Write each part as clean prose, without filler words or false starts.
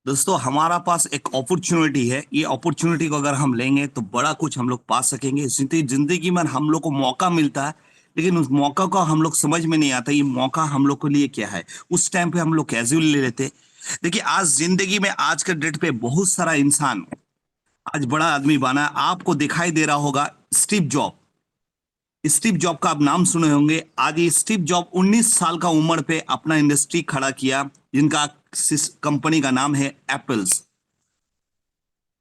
दोस्तों हमारा पास एक अपॉर्चुनिटी है। ये अपॉर्चुनिटी को अगर हम लेंगे तो बड़ा कुछ हम लोग पा सकेंगे। जिंदगी में हम लोग को मौका मिलता है, लेकिन उस मौका को हम लोग समझ में नहीं आता ये मौका हम लोग के लिए क्या है। उस टाइम पे हम लोग कैजुअली ले लेते। देखिए आज जिंदगी में आज के डेट पे बहुत सारा इंसान आज बड़ा आदमी बना है। आपको दिखाई दे रहा होगा स्टीव जॉब। स्टीव जॉब का आप नाम सुने होंगे। आज ये स्टीव जॉब 19 साल का उम्र पे अपना इंडस्ट्री खड़ा किया, जिनका कंपनी का नाम है एप्पल्स।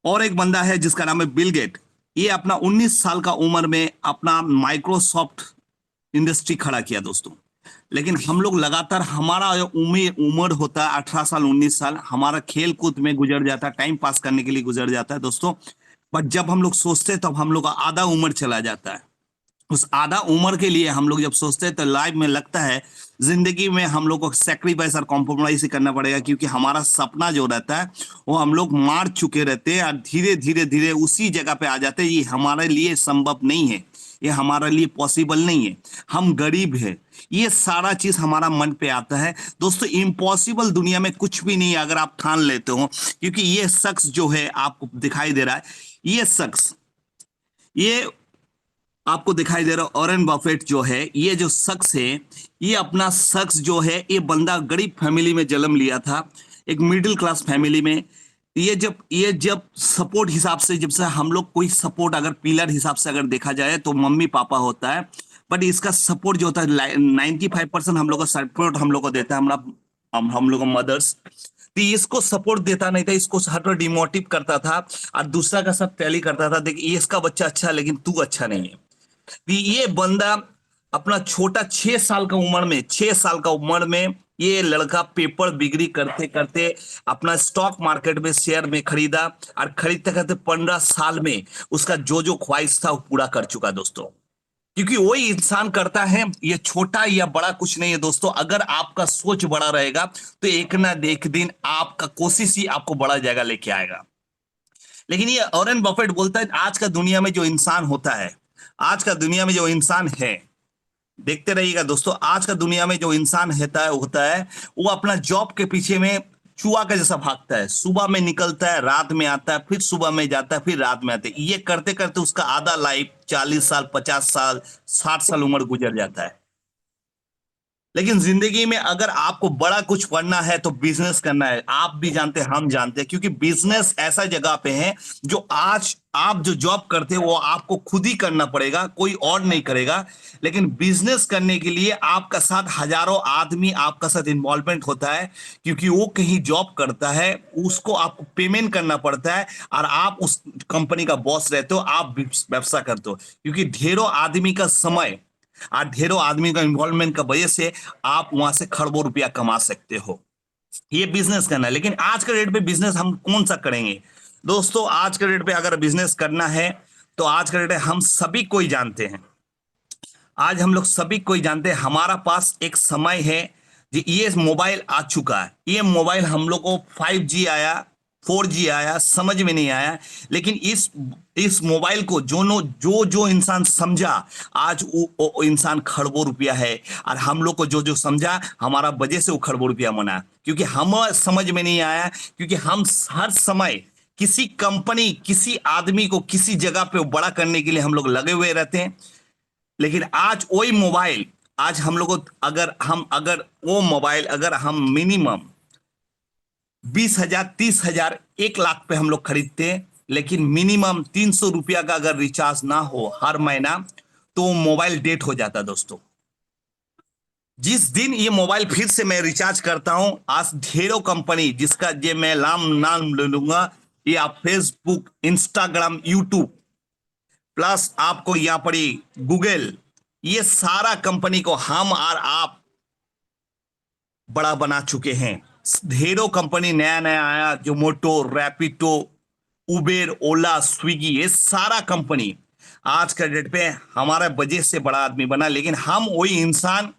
और एक बंदा है जिसका नाम है बिल गेट। ये अपना 19 साल का उम्र में अपना माइक्रोसॉफ्ट इंडस्ट्री खड़ा किया दोस्तों। लेकिन हम लोग लगातार हमारा जो उम्र उम्र होता है 18 साल 19 साल, हमारा खेल कूद में गुजर जाता है, टाइम पास करने के लिए गुजर जाता है दोस्तों। बट जब हम लोग सोचते हैं तब हम लोग का आधा उम्र चला जाता है। उस आधा उम्र के लिए हम लोग जब सोचते हैं तो लाइफ में लगता है जिंदगी में हम लोग को सेक्रीफाइस और कॉम्प्रोमाइज ही करना पड़ेगा, क्योंकि हमारा सपना जो रहता है वो हम लोग मार चुके रहते हैं और धीरे धीरे धीरे उसी जगह पे आ जाते हैं। ये हमारे लिए संभव नहीं है, ये हमारे लिए पॉसिबल नहीं है, हम गरीब हैं। ये सारा चीज हमारा मन पे आता है दोस्तों। इम्पॉसिबल दुनिया में कुछ भी नहीं है अगर आप ठान लेते हो, क्योंकि ये शख्स जो है आपको दिखाई दे रहा है, ये शख्स, ये आपको दिखाई दे रहा है ऑरेन बफेट जो है, ये जो शख्स है, ये अपना शख्स जो है, ये बंदा गरीब फैमिली में जन्म लिया था, एक मिडिल क्लास फैमिली में। ये जब सपोर्ट हिसाब से, जब से हम लोग कोई सपोर्ट अगर पिलर हिसाब से अगर देखा जाए तो मम्मी पापा होता है। बट इसका सपोर्ट जो होता है 95% हम लोग का सपोर्ट हम लोग को देता है हमारा, हम लोग का मदर्स। तो इसको सपोर्ट देता नहीं था, इसको हर बार डिमोटिव करता था और दूसरा का सब टैली करता था, देखिए ये इसका बच्चा अच्छा है लेकिन तू अच्छा नहीं है। कि ये बंदा अपना छोटा 6 साल का उम्र में, 6 साल का उम्र में ये लड़का पेपर बिक्री करते करते अपना स्टॉक मार्केट में शेयर में खरीदा, और खरीदते खरीदते 15 साल में उसका जो जो ख्वाहिश था वो पूरा कर चुका दोस्तों। क्योंकि वही इंसान करता है, ये छोटा या बड़ा कुछ नहीं है दोस्तों। अगर आपका सोच बड़ा रहेगा तो एक ना एक दिन आपका कोशिश ही आपको बड़ा जगह लेके आएगा। लेकिन ये ऑरेन बफेट बोलता है आज का दुनिया में जो इंसान होता है, आज का दुनिया में जो इंसान है, देखते रहिएगा दोस्तों, आज का दुनिया में जो इंसान होता है वो अपना जॉब के पीछे में चूहा का जैसा भागता है। सुबह में निकलता है, रात में आता है, फिर सुबह में जाता है, फिर रात में आता है। ये करते करते उसका आधा लाइफ 40 साल 50 साल 60 साल उम्र गुजर जाता है। लेकिन जिंदगी में अगर आपको बड़ा कुछ करना है तो बिजनेस करना है। आप भी जानते हैं, हम जानते हैं, क्योंकि बिजनेस ऐसा जगह पे है जो आज आप जो जॉब करते हैं वो आपको खुद ही करना पड़ेगा, कोई और नहीं करेगा। लेकिन बिजनेस करने के लिए आपका साथ हजारों आदमी आपका साथ इन्वॉल्वमेंट होता है, क्योंकि वो कहीं जॉब करता है, उसको आपको पेमेंट करना पड़ता है, और आप उस कंपनी का बॉस रहते हो, आप व्यवसाय करते हो। क्योंकि ढेरों आदमी का समय और ढेरों आदमी का इन्वॉल्वमेंट का वजह से आप वहां से खरबों रुपया कमा सकते हो। ये बिजनेस करना है। लेकिन आज के डेट पे बिजनेस हम कौन सा करेंगे दोस्तों? आज के डेट पे अगर बिजनेस करना है तो आज के डेट हम सभी कोई जानते हैं, आज हम लोग सभी कोई जानते हैं, हमारा पास एक समय है जी। ये मोबाइल आ चुका है, ये मोबाइल हम लोग को 5G आया, 4G आया, समझ में नहीं आया। लेकिन इस मोबाइल को जो जो इंसान समझा, आज वो इंसान खरबों रुपया है। और हम लोग को जो जो समझा, हमारा वजह से वो खरबों रुपया बना, क्योंकि हम समझ में नहीं आया। क्योंकि हम हर समय किसी कंपनी, किसी आदमी को किसी जगह पे बड़ा करने के लिए हम लोग लगे हुए रहते हैं। लेकिन आज वही मोबाइल, आज हम लोग को अगर वो मोबाइल अगर हम मिनिमम 20,000 30,000 1 लाख पे हम लोग खरीदते हैं, लेकिन मिनिमम 300 रुपया का अगर रिचार्ज ना हो हर महीना, तो मोबाइल डेट हो जाता दोस्तों। जिस दिन ये मोबाइल फिर से मैं रिचार्ज करता हूं, आज ढेरों कंपनी जिसका ये मैं नाम ले लूंगा, ये आप फेसबुक, इंस्टाग्राम, यूट्यूब, प्लस आपको यहां पर गूगल, ये सारा कंपनी को हम और आप बड़ा बना चुके हैं। ढेरों कंपनी नया नया आया, जो मोटो, रैपिडो, उबेर, ओला, स्विगी, ये सारा कंपनी आज का डेट पे हमारे वजह से बड़ा आदमी बना। लेकिन हम वही इंसान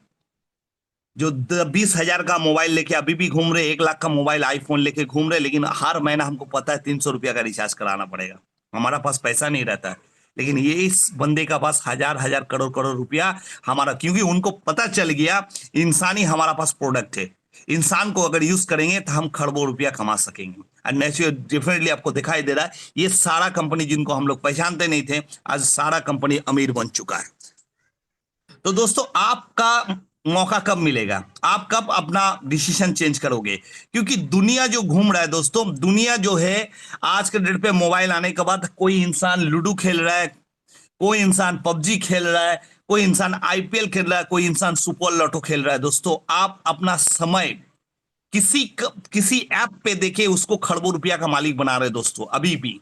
जो 20,000 का मोबाइल लेके अभी भी घूम रहे, 1 लाख का मोबाइल आईफोन लेके घूम रहे, लेकिन हर महीना हमको पता है 300 रुपया का रिचार्ज कराना पड़ेगा, हमारा पास पैसा नहीं रहता है। लेकिन ये इस बंदे का पास हजार हजार करोड़ करोड़ रुपया हमारा, क्योंकि उनको पता चल गया इंसानी हमारा पास प्रोडक्ट है। इंसान को अगर यूज करेंगे तो हम खरबों रुपया कमा सकेंगे। और नेचुरल डेफिनेटली आपको दिखाई दे रहा है, ये सारा कंपनी जिनको हम लोग पहचानते नहीं थे, आज सारा कंपनी अमीर बन चुका है। तो दोस्तों आपका मौका कब मिलेगा, आप कब अपना डिसीजन चेंज करोगे? क्योंकि दुनिया जो घूम रहा है दोस्तों, दुनिया जो है आज के डेट पे मोबाइल आने के बाद कोई इंसान लूडो खेल रहा है, कोई इंसान पबजी खेल रहा है, कोई इंसान आईपीएल खेल रहा है, कोई इंसान सुपर लॉटो खेल रहा है। दोस्तों आप अपना समय किसी ऐप पे देखे उसको खरबों रुपया का मालिक बना रहे हैं। दोस्तों अभी भी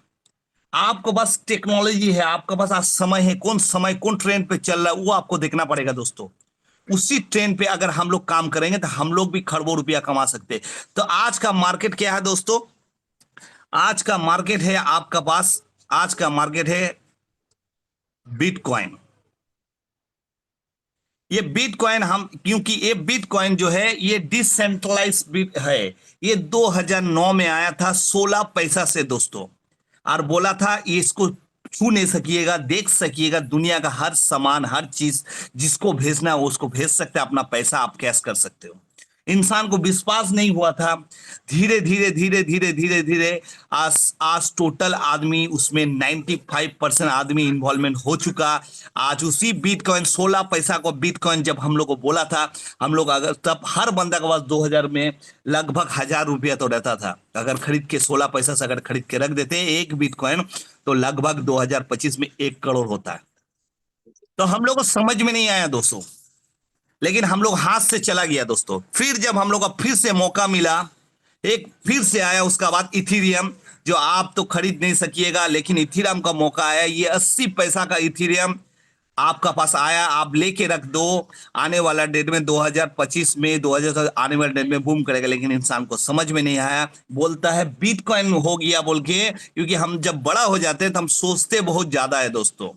आपको बस टेक्नोलॉजी है, आपका बस आज समय कौन ट्रेंड पे चल रहा है वो आपको देखना पड़ेगा। दोस्तों उसी ट्रेंड पे अगर हम लोग काम करेंगे तो हम लोग भी खरबों रुपया कमा सकते हैं। तो आज का मार्केट क्या है दोस्तों? आज का मार्केट है आपका पास, आज का मार्केट है बिटकॉइन। ये बिटकॉइन हम, क्योंकि ये बिटकॉइन जो है ये डिसेंट्रलाइज बिट है। ये 2009 में आया था 16 पैसा से दोस्तों, और बोला था ये इसको छू नहीं सकिएगा, देख सकिएगा, दुनिया का हर सामान हर चीज जिसको भेजना है वो उसको भेज सकते हैं, अपना पैसा आप कैश कर सकते हो। इंसान को विश्वास नहीं हुआ था। धीरे धीरे धीरे धीरे धीरे धीरे आज आज टोटल आदमी उसमें 95% आदमी इन्वॉल्वमेंट हो चुका। आज उसी बिटकॉइन 16 पैसा को बिटकॉइन जब हम लोग को बोला था, हम लोग अगर तब हर बंदा के पास 2000 में लगभग 1000 रुपया तो रहता था। अगर खरीद के 16 पैसा से अगर खरीद के रख देते एक बिटकॉइन तो लगभग 2025 में 1 करोड़ होता है। तो हम लोग को समझ में नहीं आया दोस्तों, लेकिन हम लोग हाथ से चला गया दोस्तों। फिर जब हम लोग का फिर से मौका मिला, एक फिर से आया उसका बाद इथीरियम, जो आप तो खरीद नहीं सकिएगा, लेकिन इथीरियम का मौका आया। ये 80 पैसा का इथीरियम आपका पास आया, आप लेके रख दो। आने वाला डेट में 2025 में 2000 आने वाले डेट में बूम करेगा, लेकिन इंसान को समझ में नहीं आया। बोलता है बिटकॉइन हो गया बोल के, क्योंकि हम जब बड़ा हो जाते हैं तो हम सोचते बहुत ज्यादा है दोस्तों,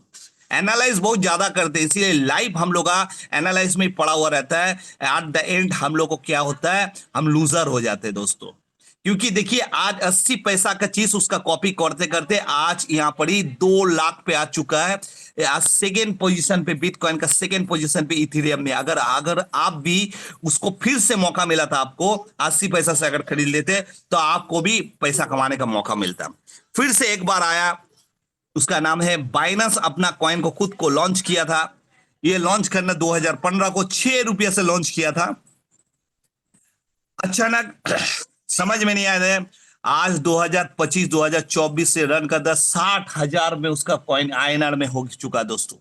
एनालाइज बहुत ज्यादा करते हैं, इसीलिए लाइफ हम लोग का एनालाइज में पड़ा हुआ रहता है। एट द एंड हम लोग को क्या होता है, हम लूजर हो जाते हैं दोस्तों। क्योंकि देखिए आज 80 पैसा का चीज उसका कॉपी करते करते आज यहाँ पर ही 2 लाख पे आ चुका है। आज सेकेंड पोजीशन पे बिटकॉइन का, सेकेंड पोजीशन पे इथेरियम में। अगर अगर आप भी उसको फिर से मौका मिला था, आपको 80 पैसा से अगर खरीद लेते तो आपको भी पैसा कमाने का मौका मिलता। फिर से एक बार आया, उसका नाम है बाइनेंस, अपना कॉइन को खुद को लॉन्च किया था। ये लॉन्च करना 2015 को 6 रुपये से लॉन्च किया था। अचानक समझ में नहीं आया है, आज 2025-2024 से रन करता 60,000 में उसका कॉइन आईएनआर में हो चुका दोस्तों।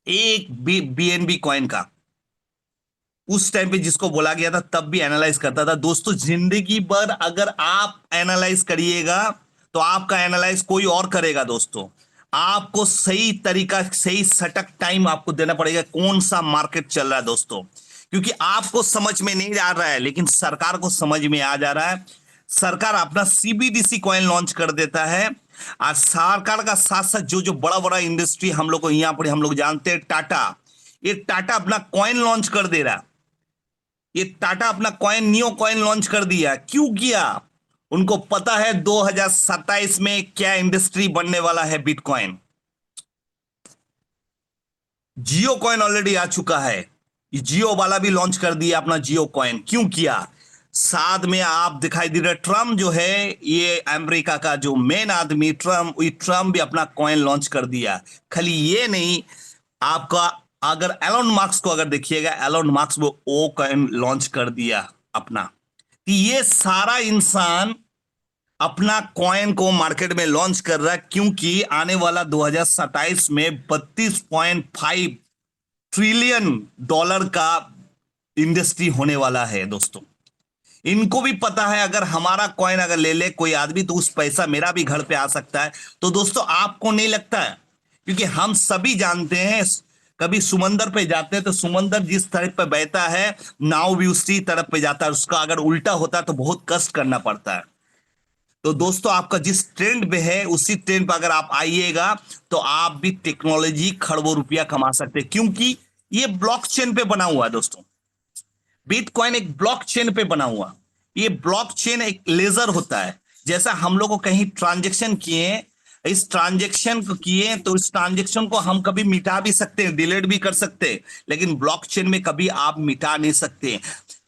एक बीएनबी कॉइन का उस टाइम पे जिसको बोला गया था तब भी एनालाइज करता था दोस्तों। जिंदगी भर अगर आप एनालाइज करिएगा तो आपका एनालाइज कोई और करेगा दोस्तों। आपको सही तरीका, सही सटक टाइम आपको देना पड़ेगा कौन सा मार्केट चल रहा है दोस्तों। क्योंकि आपको समझ में नहीं आ रहा है, लेकिन सरकार को समझ में आ जा रहा है। सरकार अपना सीबीडीसी कॉइन लॉन्च कर देता है, और सरकार का साथ साथ जो जो बड़ा बड़ा इंडस्ट्री हम लोग को यहाँ पर हम लोग जानते हैं, टाटा, ये टाटा अपना कॉइन लॉन्च कर दे रहा है। ये टाटा अपना कॉइन, नियो कॉइन लॉन्च कर दिया। क्यों किया? उनको पता है 2027 में क्या इंडस्ट्री बनने वाला है, बिटकॉइन। जियो कॉइन ऑलरेडी आ चुका है, जियो वाला भी लॉन्च कर दिया अपना जियो कॉइन। क्यों किया? साथ में आप दिखाई दे रहे ट्रम्प जो है, ये अमेरिका का जो मेन आदमी ट्रम्प भी अपना कॉइन लॉन्च कर दिया। खाली ये नहीं, आपका अगर एलोन मार्क्स को अगर देखिएगा, एलोन मार्क्स वो ओ कॉइन लॉन्च कर दिया अपना। कि ये सारा इंसान अपना कॉइन को मार्केट में लॉन्च कर रहा है, क्योंकि आने वाला 2027 में 32.5 ट्रिलियन डॉलर का इंडस्ट्री होने वाला है दोस्तों। इनको भी पता है अगर हमारा कॉइन अगर ले ले कोई आदमी तो उस पैसा मेरा भी घर पे आ सकता है। तो दोस्तों आपको नहीं लगता है? क्योंकि हम सभी जानते हैं, कभी समंदर पे जाते हैं तो समंदर जिस तरफ पे बहता है नाव भी उसी तरफ पे जाता है, उसका अगर उल्टा होता है तो बहुत कष्ट करना पड़ता है। तो दोस्तों आपका जिस ट्रेंड पे है उसी ट्रेंड पर अगर आप आइएगा तो आप भी टेक्नोलॉजी खरबों रुपया कमा सकते हैं, क्योंकि ये ब्लॉकचेन पे बना हुआ है दोस्तों। बिटकॉइन एक ब्लॉकचेन पे बना हुआ। ये ब्लॉकचेन एक लेजर होता है, जैसा हम लोग को कहीं ट्रांजेक्शन किए इस ट्रांजेक्शन को किए तो इस ट्रांजेक्शन को हम कभी मिटा भी सकते हैं, डिलीट भी कर सकते हैं, लेकिन ब्लॉकचेन में कभी आप मिटा नहीं सकते।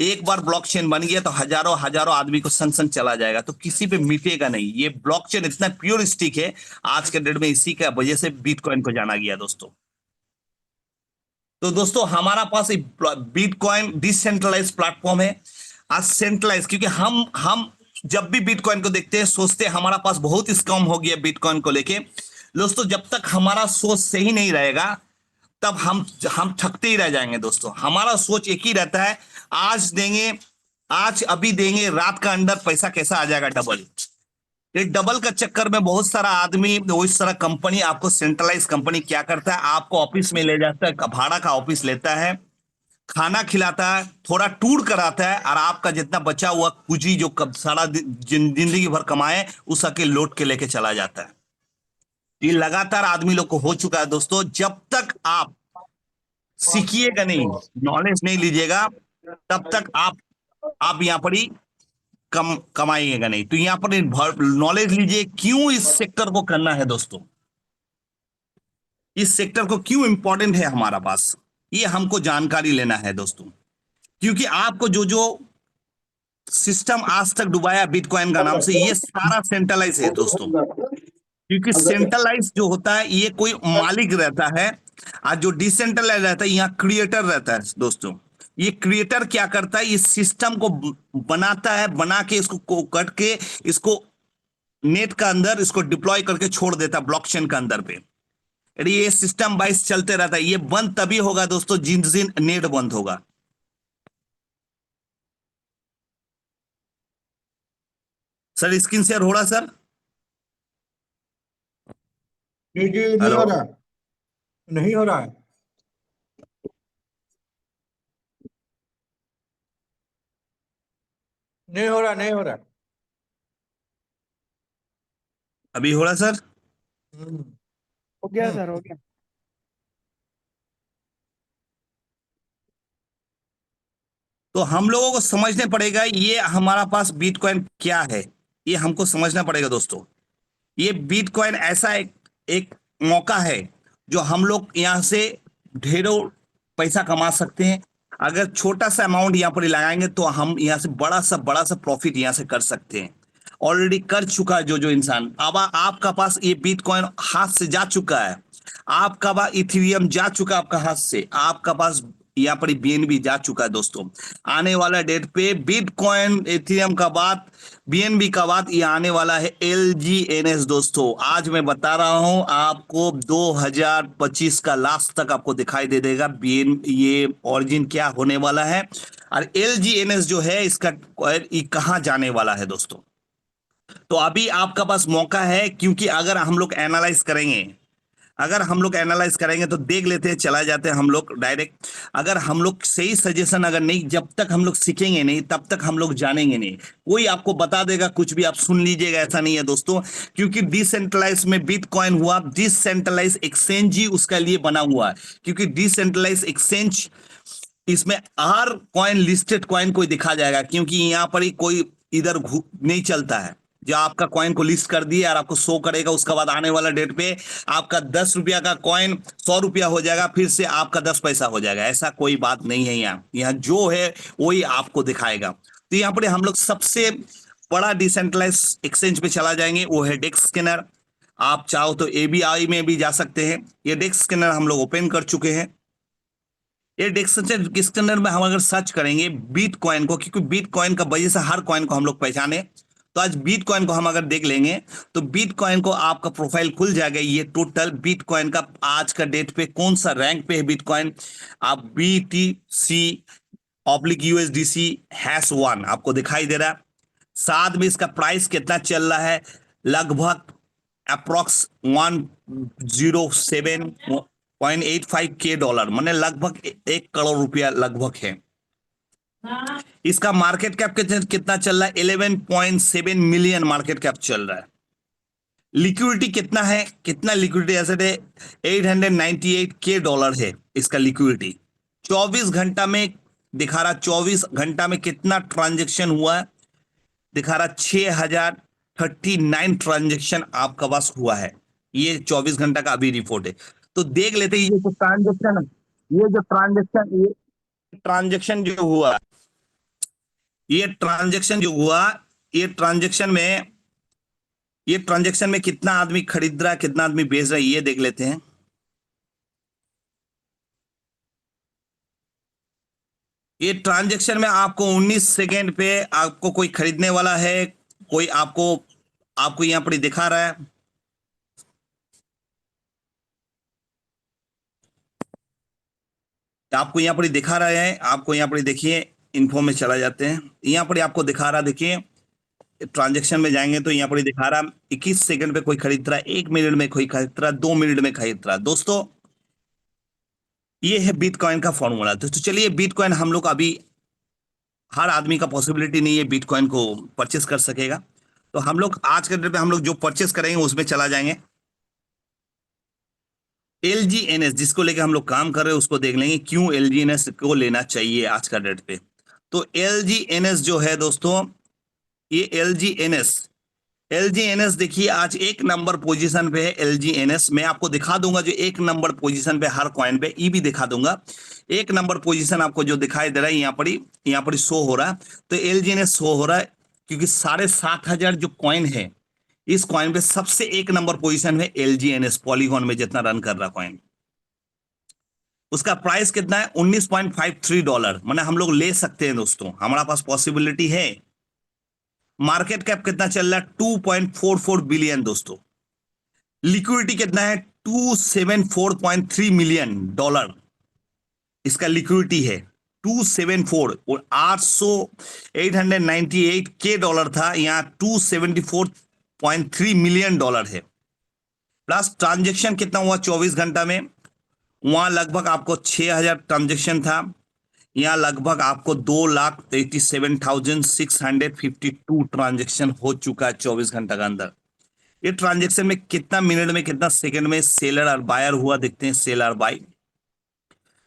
एक बार ब्लॉकचेन बन गया तो हजारों हजारों आदमी को संग संग चला जाएगा, तो किसी पे मिटेगा नहीं। ये ब्लॉकचेन इतना प्योरिस्टिक है आज के डेट में, इसी का वजह से बिटकॉइन को जाना गया दोस्तों। तो दोस्तों हमारा पास बिटकॉइन डिसेंट्रलाइज प्लेटफॉर्म है। आज सेंट्रलाइज, क्योंकि हम जब भी बिटकॉइन को देखते हैं सोचते हैं हमारा पास बहुत स्कैम हो गया बिटकॉइन को लेके। दोस्तों जब तक हमारा सोच सही नहीं रहेगा तब हम ठगते ही रह जाएंगे दोस्तों। हमारा सोच एक ही रहता है, आज देंगे, आज अभी देंगे, रात का अंदर पैसा कैसा आ जाएगा डबल। ये डबल का चक्कर में बहुत सारा आदमी, वो इस तरह कंपनी, आपको सेंट्रलाइज कंपनी क्या करता है, आपको ऑफिस में ले जाता है, भाड़ा का ऑफिस लेता है, खाना खिलाता है, थोड़ा टूर कराता है, और आपका जितना बचा हुआ पूंजी जो कब सारा जिंदगी भर कमाए उस अके लौट के लेके चला जाता है। ये लगातार आदमी लोग को हो चुका है दोस्तों। जब तक आप सीखिएगा नहीं, नॉलेज नहीं लीजिएगा, तब तक आप यहाँ पर ही कमाइएगा नहीं। तो यहाँ पर नॉलेज लीजिए क्यों इस सेक्टर को करना है दोस्तों, इस सेक्टर को क्यों इंपॉर्टेंट है हमारा पास, ये हमको जानकारी लेना है दोस्तों। क्योंकि आपको जो जो सिस्टम आज तक डुबाया बिटकॉइन का नाम से, ये सारा सेंट्रलाइज है दोस्तों। क्योंकि सेंट्रलाइज जो होता है ये कोई मालिक रहता है, और जो डिसेंट्रलाइज रहता है यहाँ क्रिएटर रहता है दोस्तों। ये क्रिएटर क्या करता है, इस सिस्टम को बनाता है, बना के इसको कट के इसको नेट का अंदर इसको डिप्लॉय करके छोड़ देता है ब्लॉकचेन का अंदर पे। यदि ये सिस्टम वाइज चलते रहता है, ये बंद तभी होगा दोस्तों जिस दिन नेट बंद होगा। सर स्क्रीन शेयर हो रहा सर? जी जी, नहीं हेलो। हो रहा, नहीं हो रहा है। नहीं हो रहा, नहीं हो रहा। अभी हो रहा सर? हम्म। हो गया हम्म। सर, हो गया। तो हम लोगों को समझने पड़ेगा ये हमारा पास बिटकॉइन क्या है, ये हमको समझना पड़ेगा दोस्तों। ये बिटकॉइन ऐसा एक मौका है जो हम लोग यहाँ से ढेरों पैसा कमा सकते हैं। अगर छोटा सा अमाउंट यहाँ पर लगाएंगे तो हम यहाँ से बड़ा सा प्रॉफिट यहाँ से कर सकते हैं। ऑलरेडी कर चुका है जो जो इंसान। अब आपका पास ये बिटकॉइन हाथ से जा चुका है, आपका पास इथेरियम जा चुका है आपका हाथ से, आपका पास यहाँ पर बीएनबी जा चुका है दोस्तों। आने वाला डेट पे बिटकॉइन इथेरियम का बाद, बीएनबी का बाद ये आने वाला है एलजीएनएस दोस्तों। आज मैं बता रहा हूं आपको 2025 का लास्ट तक आपको दिखाई दे देगा बीएन ये ओरिजिन क्या होने वाला है, और एलजीएनएस जो है इसका ये कहां जाने वाला है दोस्तों। तो अभी आपका पास मौका है, क्योंकि अगर हम लोग एनालाइज करेंगे, अगर हम लोग एनालाइज करेंगे तो देख लेते हैं, चला जाते हैं हम लोग डायरेक्ट। अगर हम लोग सही सजेशन अगर नहीं, जब तक हम लोग सीखेंगे नहीं तब तक हम लोग जानेंगे नहीं। कोई आपको बता देगा कुछ भी आप सुन लीजिएगा, ऐसा नहीं है दोस्तों। क्योंकि डिसेंट्रलाइज में बिटकॉइन हुआ, डिसेंट्रलाइज एक्सचेंज ही उसका लिए बना हुआ है। क्योंकि डिसेंट्रलाइज एक्सचेंज, इसमें हर कॉइन लिस्टेड कॉइन को दिखा जाएगा, क्योंकि यहाँ पर ही कोई इधर नहीं चलता है। जो आपका कॉइन को लिस्ट कर दिया और आपको शो करेगा, उसके बाद आने वाला डेट पे आपका 10 रुपया का कॉइन 100 रुपया हो जाएगा, फिर से आपका 10 पैसा हो जाएगा। ऐसा कोई बात नहीं है। यहाँ यहाँ जो है वही आपको दिखाएगा। तो यहाँ पर हम लोग सबसे बड़ा डिसेंट्रलाइज एक्सचेंज पे चला जाएंगे, वो है डेक्स स्कैनर। आप चाहो तो एबीआई में भी जा सकते हैं। ये डेक्स स्कैनर हम लोग ओपन कर चुके हैं। ये डिक्शनरी में हम अगर सर्च करेंगे बिटकॉइन को, क्योंकि बिटकॉइन का वजह से हर कॉइन को हम लोग पहचाने, तो आज बिटकॉइन को हम अगर देख लेंगे तो बिटकॉइन को आपका प्रोफाइल खुल जाएगा। ये टोटल बिटकॉइन का आज का डेट पे कौन सा रैंक पे है बिटकॉइन। आप BTC ऑब्लिक USDC #1 आपको दिखाई दे रहा है। साथ में इसका प्राइस कितना चल रहा है, लगभग अप्रोक्स 107.85 के डॉलर, माने लगभग 1 करोड़ रुपया लगभग है। इसका मार्केट कैप कितना चल रहा है, 11.7 मिलियन मार्केट कैप चल रहा है। लिक्विडिटी कितना है, कितना लिक्विडिटी एसेट है, 898 के डॉलर है इसका लिक्विडिटी। 24 घंटा में दिखा रहा, 24 घंटा में कितना ट्रांजेक्शन हुआ है दिखा रहा, 6039 ट्रांजेक्शन आपका पास हुआ है। ये 24 घंटा का अभी रिपोर्ट है। तो देख लेते हैं ये ट्रांजेक्शन जो हुआ, ये ट्रांजेक्शन जो हुआ, ये ट्रांजेक्शन में ये ट्रांजेक्शन में कितना आदमी खरीद रहा है, कितना आदमी बेच रहा है, ये देख लेते हैं। ये ट्रांजेक्शन में आपको 19 सेकेंड पे आपको कोई खरीदने वाला है, कोई आपको आपको यहां पर ही दिखा रहा है। आपको यहाँ पर ही दिखा रहा है, आपको यहाँ पर ही देखिए, इन्फो में चला जाते हैं, यहाँ पर ही आपको दिखा रहा, देखिए ट्रांजेक्शन में जाएंगे तो यहाँ पर ही दिखा रहा 21 सेकंड पे कोई खरीद रहा है, 1 मिनट में कोई खरीद रहा है, 2 मिनट में खरीद रहा है। दोस्तों ये है बिटकॉइन का फॉर्मूला। दोस्तों चलिए, बिटकॉइन हम लोग अभी, हर आदमी का पॉसिबिलिटी नहीं है बिटकॉइन को परचेस कर सकेगा, तो हम लोग आज के डेट में हम लोग जो परचेस करेंगे उसमें चला जाएंगे। LGNS जिसको लेके हम लोग काम कर रहे हैं उसको देख लेंगे, क्यों LGNS को लेना चाहिए आज का डेट पे। तो LGNS जो है दोस्तों, ये एल जी एन एस देखिए आज एक नंबर पोजीशन पे है। LGNS मैं आपको दिखा दूंगा, जो एक नंबर पोजीशन पे हर कॉइन पे ई भी दिखा दूंगा। एक नंबर पोजीशन आपको जो दिखाई दे रहा है यहाँ पर शो हो रहा है, तो LGNS शो हो रहा है, क्योंकि 7,500 जो कॉइन है, इस कॉइन पे सबसे एक नंबर पोजीशन है LGNS, पॉलीगॉन में जितना रन कर रहा कॉइन। उसका प्राइस कितना है? $19.53। माने हम लोग ले सकते हैं दोस्तों, हमारा पास पॉसिबिलिटी है। मार्केट कैप कितना चल रहा है? 2.44 बिलियन दोस्तों। लिक्विडिटी कितना है? $274.3 मिलियन इसका लिक्विडिटी है। 274, और 898 के डॉलर था, यहाँ $274.3 मिलियन है। प्लस ट्रांजेक्शन कितना हुआ 24 घंटा में? वहां लगभग आपको 6,000 ट्रांजेक्शन था, यहाँ लगभग आपको 2,87,652 ट्रांजेक्शन हो चुका है 24 घंटा के अंदर। ये ट्रांजेक्शन में कितना मिनट में, कितना सेकंड में सेलर और बायर हुआ, देखते हैं सेल और बाई।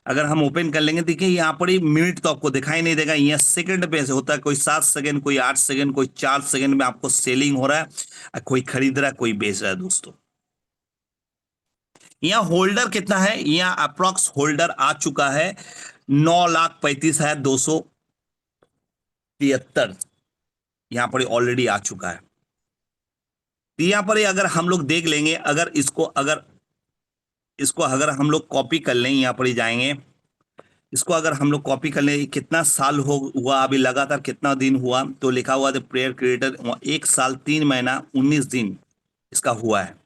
अगर हम ओपन कर लेंगे, देखिए यहाँ पर ही मिनट तो आपको दिखाई नहीं देगा, यहाँ सेकंड पे ऐसे होता है, कोई 7 सेकंड, कोई 8 सेकंड, कोई 4 सेकंड में आपको सेलिंग हो रहा है, और कोई खरीद रहा है, कोई बेच रहा है दोस्तों। यहाँ होल्डर कितना है? यहाँ अप्रोक्स होल्डर आ चुका है 9,35,273, यहाँ पर ऑलरेडी आ चुका है। तो यहाँ पर अगर हम लोग देख लेंगे, अगर हम लोग कॉपी कर लें, यहाँ पर ही जाएंगे, इसको अगर हम लोग कॉपी कर लें, कितना साल हुआ अभी, लगातार कितना दिन हुआ, तो लिखा हुआ था प्रेयर क्रिएटर 1 साल 3 महीना 19 दिन इसका हुआ है।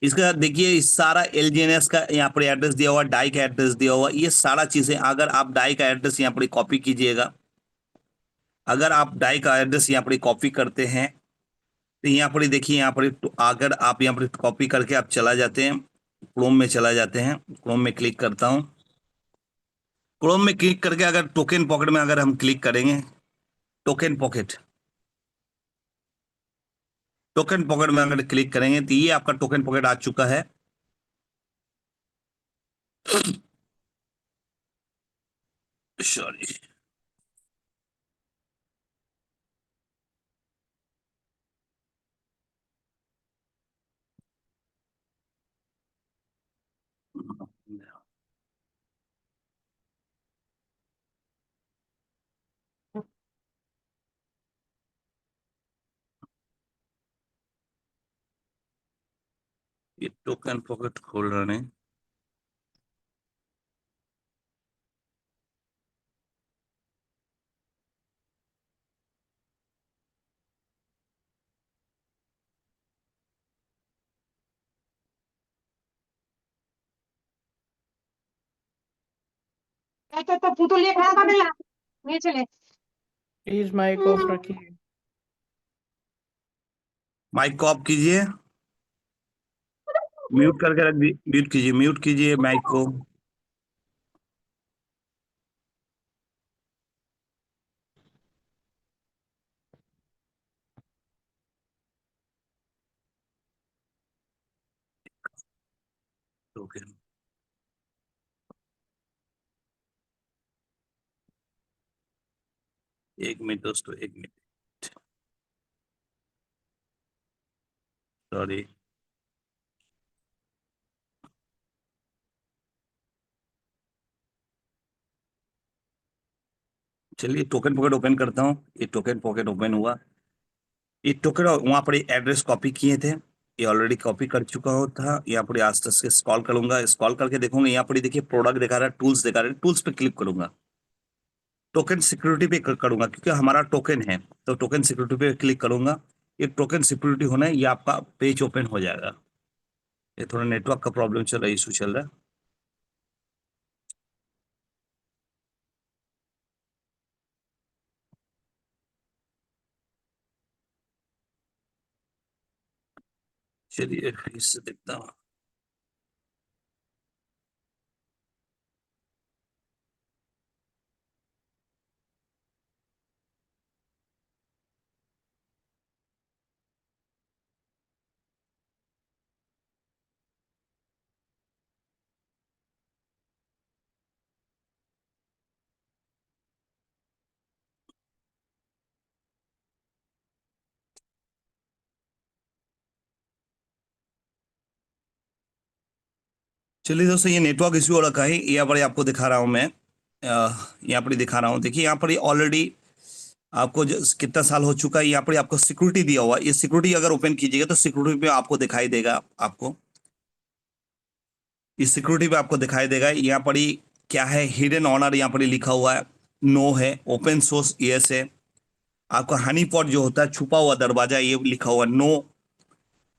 इसका देखिए, इस सारा LGNS का यहाँ पर एड्रेस दिया हुआ, डाई का एड्रेस दिया हुआ, ये सारा चीजें, अगर आप डाई का एड्रेस यहाँ पर कॉपी कीजिएगा, अगर आप डाई का एड्रेस यहाँ पर कॉपी करते हैं, तो यहाँ पर देखिए, यहाँ पर अगर आप यहाँ पर कॉपी करके आप चला जाते हैं, क्रोम में चला जाते हैं, क्रोम में क्लिक करता हूँ, क्रोम में क्लिक करके अगर टोकन पॉकेट में अगर हम क्लिक करेंगे, टोकन पॉकेट, टोकन पॉकेट में अगर क्लिक करेंगे तो ये आपका टोकन पॉकेट आ चुका है। सॉरी, ये टोकन पॉकेट खोल रहा है। तो पुतुल ये खड़ा कर देला ये चले प्लीज माइक ऑफ रखिए। माइक को ऑफ कीजिए, म्यूट करके रख दी, म्यूट कीजिए माइक को। टोकन, 1 मिनट दोस्तों, 1 मिनट, सॉरी। चलिए टोकन पॉकेट ओपन करता हूँ। ये टोकन पॉकेट ओपन हुआ। ये टोकन वहां पर एड्रेस कॉपी किए थे, ये ऑलरेडी कॉपी कर चुका हो था। यहाँ पर आज तक से स्क्रॉल करूंगा, स्क्रॉल करके देखूंगा। यहाँ पर देखिए प्रोडक्ट दिखा रहा है, टूल्स दिखा रहा है, टूल्स पे क्लिक करूंगा। टोकन सिक्योरिटी पे क्लिक करूंगा क्योंकि हमारा टोकन है, तो टोकन सिक्योरिटी पे क्लिक करूंगा। ये टोकन सिक्योरिटी होना है, ये आपका पेज ओपन हो जाएगा। ये थोड़ा नेटवर्क का प्रॉब्लम चल रहा है, इशू चल रहा है। चलिए फिर से देखता हूँ। चलिए दोस्तों, ये नेटवर्क इश्यू हो रखा है। यहाँ पर आपको दिखा रहा हूँ मैं, यहाँ पर दिखा रहा हूँ। देखिए यहाँ पर ऑलरेडी आपको कितना साल हो चुका है, यहाँ पर आपको सिक्योरिटी दिया हुआ है। ये सिक्योरिटी अगर ओपन कीजिएगा तो सिक्योरिटी पे आपको दिखाई देगा। आपको इस सिक्योरिटी पे आपको दिखाई देगा। यहाँ पर ही क्या है, हिडन ऑनर यहाँ पर ही लिखा हुआ है, नो है। ओपन सोर्स यस है। आपका हनी पॉट जो होता है, छुपा हुआ दरवाजा, ये लिखा हुआ नो।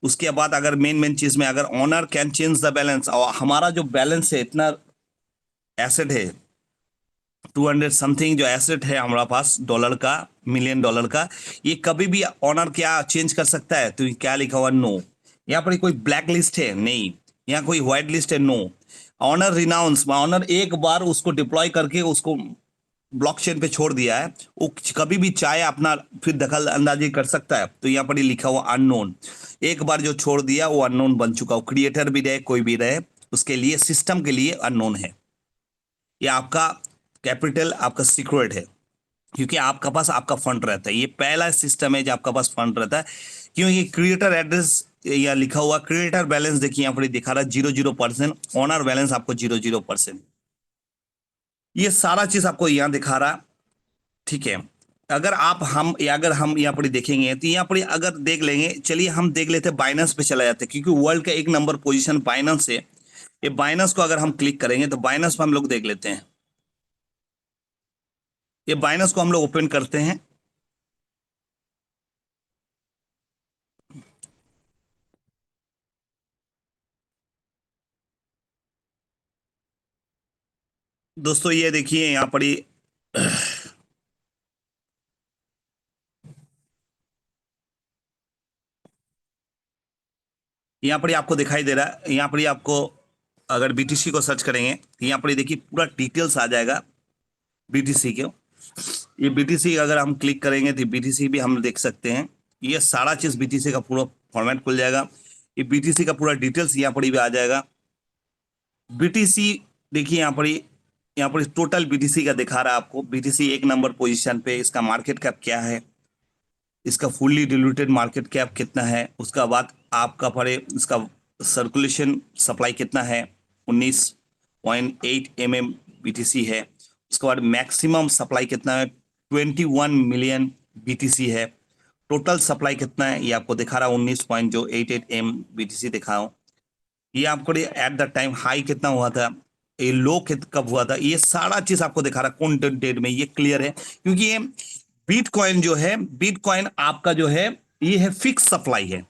उसके बाद अगर मेन चीज में अगर owner can change the balance, और हमारा जो बैलेंस है, इतना एसेट है 200 समथिंग, जो एसेट है हमारा पास डॉलर का, मिलियन डॉलर का, ये कभी भी ऑनर क्या चेंज कर सकता है। तो क्या लिखा हुआ, नो। यहाँ पर कोई ब्लैक लिस्ट है, नहीं। यहाँ कोई व्हाइट लिस्ट है, नो। ऑनर रिनाउंस, ऑनर एक बार उसको डिप्लॉय करके उसको ब्लॉकचेन पे छोड़ दिया है, वो कभी भी चाहे अपना फिर दखल अंदाजी कर सकता है। तो यहाँ पर लिखा हुआ अननोन, एक बार जो छोड़ दिया वो अननोन बन चुका। वो क्रिएटर भी रहे, कोई भी रहे, उसके लिए, सिस्टम के लिए अननोन है। ये आपका कैपिटल, आपका सीक्रेट है, क्योंकि आपका पास आपका फंड रहता है। ये पहला सिस्टम है जो आपका पास फंड रहता है, क्योंकि क्रिएटर एड्रेस या लिखा हुआ क्रिएटर बैलेंस, देखिए यहाँ पर दिखा रहा है 0% ऑनर बैलेंस आपको 0%। ये सारा चीज आपको यहाँ दिखा रहा है, ठीक है। अगर आप हम या अगर हम यहाँ पर देखेंगे तो यहाँ पर अगर देख लेंगे, चलिए हम देख लेते हैं, बाइनेंस पे चला जाते हैं, क्योंकि वर्ल्ड का 1 नंबर पोजीशन बाइनेंस है। ये बाइनेंस को अगर हम क्लिक करेंगे तो बाइनेंस पर हम लोग देख लेते हैं। ये बाइनेंस को हम लोग ओपन करते हैं। दोस्तों ये देखिए यहाँ पर यहाँ पर आपको दिखाई दे रहा है। यहाँ पर आपको अगर बीटीसी को सर्च करेंगे तो यहाँ पर देखिए पूरा डिटेल्स आ जाएगा बीटीसी के। ये बीटीसी अगर हम क्लिक करेंगे तो बीटीसी भी हम देख सकते हैं। ये सारा चीज बीटीसी का पूरा फॉर्मेट खुल जाएगा। ये बीटीसी का पूरा डिटेल्स यहाँ पर भी आ जाएगा। बीटीसी देखिए यहाँ पर टोटल बीटीसी का दिखा रहा है आपको। बीटीसी 1 नंबर पोजीशन पे, इसका मार्केट कैप क्या है, इसका फुल्ली डिल्यूटेड मार्केट कैप कितना है, उसका बाद आपका पड़े इसका सर्कुलेशन सप्लाई कितना है, 19.8 बीटीसी है। उसके बाद मैक्सिमम सप्लाई कितना है, 21 मिलियन बीटीसी है। टोटल सप्लाई कितना है ये आपको दिखा रहा है, 19.88 बीटीसी दिखा हूं। ये आपको एट द टाइम हाई कितना हुआ था, ये लो कब हुआ था, ये सारा चीज आपको दिखा रहा है कौन डेट में। ये क्लियर है, क्योंकि ये बिटकॉइन जो है, बिटकॉइन आपका जो है, ये है फिक्स सप्लाई है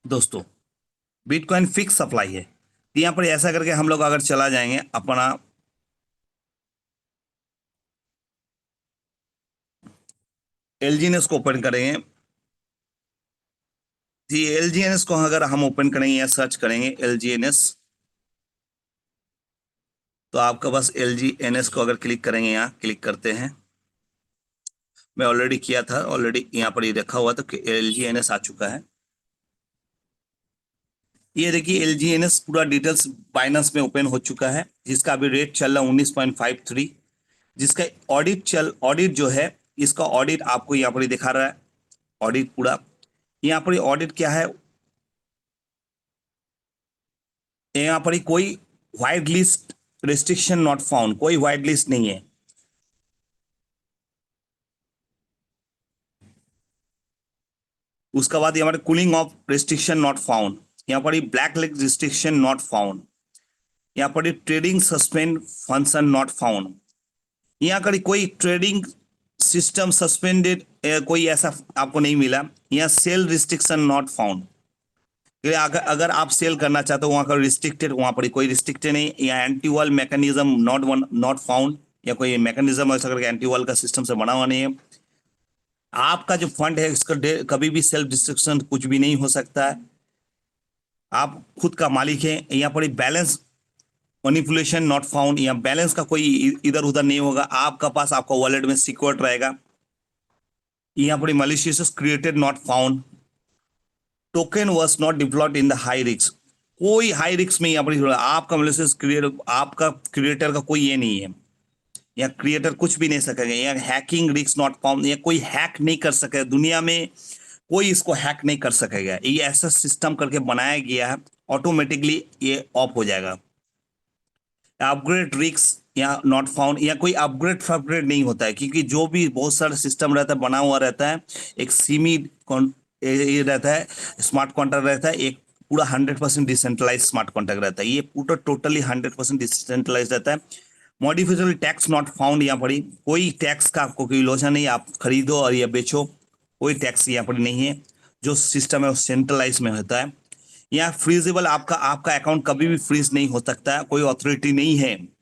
दोस्तों। बिटकॉइन फिक्स सप्लाई है। तो यहां पर ऐसा करके हम लोग अगर चला जाएंगे अपना एलजीएनएस को ओपन करेंगे, जी एलजीएनएस को अगर हम ओपन करेंगे या सर्च करेंगे एलजीएनएस, तो आपका बस एलजीएनएस को अगर क्लिक करेंगे, यहाँ क्लिक करते हैं, मैं ऑलरेडी किया था, ऑलरेडी यहाँ पर ये रखा हुआ, तो एलजीएनएस आ चुका है। ये देखिए एलजीएनएस पूरा डिटेल्स बाइनेंस में ओपन हो चुका है, जिसका अभी रेट चल रहा है 19.53, जिसका ऑडिट जो है, इसका ऑडिट आपको यहाँ पर दिखा रहा है। ऑडिट पूरा यहाँ पर ऑडिट क्या है, यहाँ पर कोई white list restriction not found, कोई व्हाइट लिस्ट नहीं है। उसका बाद यहाँ पर cooling of restriction not found, यहाँ पर black list restriction not found, यहाँ पर trading suspend function not found, यहाँ पर कोई ट्रेडिंग सिस्टम सस्पेंडेड कोई ऐसा आपको नहीं मिला। यहाँ सेल रिस्ट्रिक्शन नॉट फाउंड, अगर आप सेल करना चाहते हो वहां पर रिस्ट्रिक्टेड, वहां पर कोई रिस्ट्रिक्टेड नहीं। या anti wall mechanism not found, या कोई मैकेनिज्म ऐसा करके एंटी वॉल का सिस्टम से बना हुआ नहीं है। आपका जो फंड है इसका कभी भी सेल्फ डिस्ट्रक्शन कुछ भी नहीं हो सकता है, आप खुद का मालिक है। यहाँ पर बैलेंस मैनिपुलेशन नॉट फाउंड, यहाँ बैलेंस का कोई इधर उधर नहीं होगा, आपका पास आपका वॉलेट में सिक्योर्ड रहेगा। यहाँ पर malicious created not found, token was not deployed in the high risk, कोई हाई रिस्क में यहाँ पर आपका मैलिशियस आपका क्रिएटर का कोई ये नहीं है, या क्रिएटर कुछ भी नहीं सकेगा। या हैकिंग रिस्क नॉट फाउंड, या कोई हैक नहीं कर सकेगा, दुनिया में कोई इसको हैक नहीं कर सकेगा। ये ऐसा सिस्टम करके बनाया गया है, ऑटोमेटिकली ये ऑफ हो जाएगा। अपग्रेड रिस्क या नॉट फाउंड, या कोई अपग्रेड नहीं होता है, क्योंकि जो भी बहुत सारा सिस्टम रहता है बना हुआ रहता है, एक ये रहता है स्मार्ट कॉन्ट्रैक्ट रहता है, एक पूरा 100% डिसेंट्रलाइज स्मार्ट कॉन्ट्रैक्ट रहता है, ये पूरा टोटली 100% डिसेंट्रलाइज रहता है। मॉडिफिकेबल टैक्स नॉट फाउंड, यहाँ पर कोई टैक्स का आपको कोई लोचा नहीं, आप खरीदो और या बेचो, कोई टैक्स यहाँ पर नहीं है। जो सिस्टम है वो सेंट्रलाइज में होता है। यहाँ फ्रीजेबल, आपका अकाउंट कभी भी फ्रीज नहीं हो सकता, कोई अथॉरिटी नहीं है।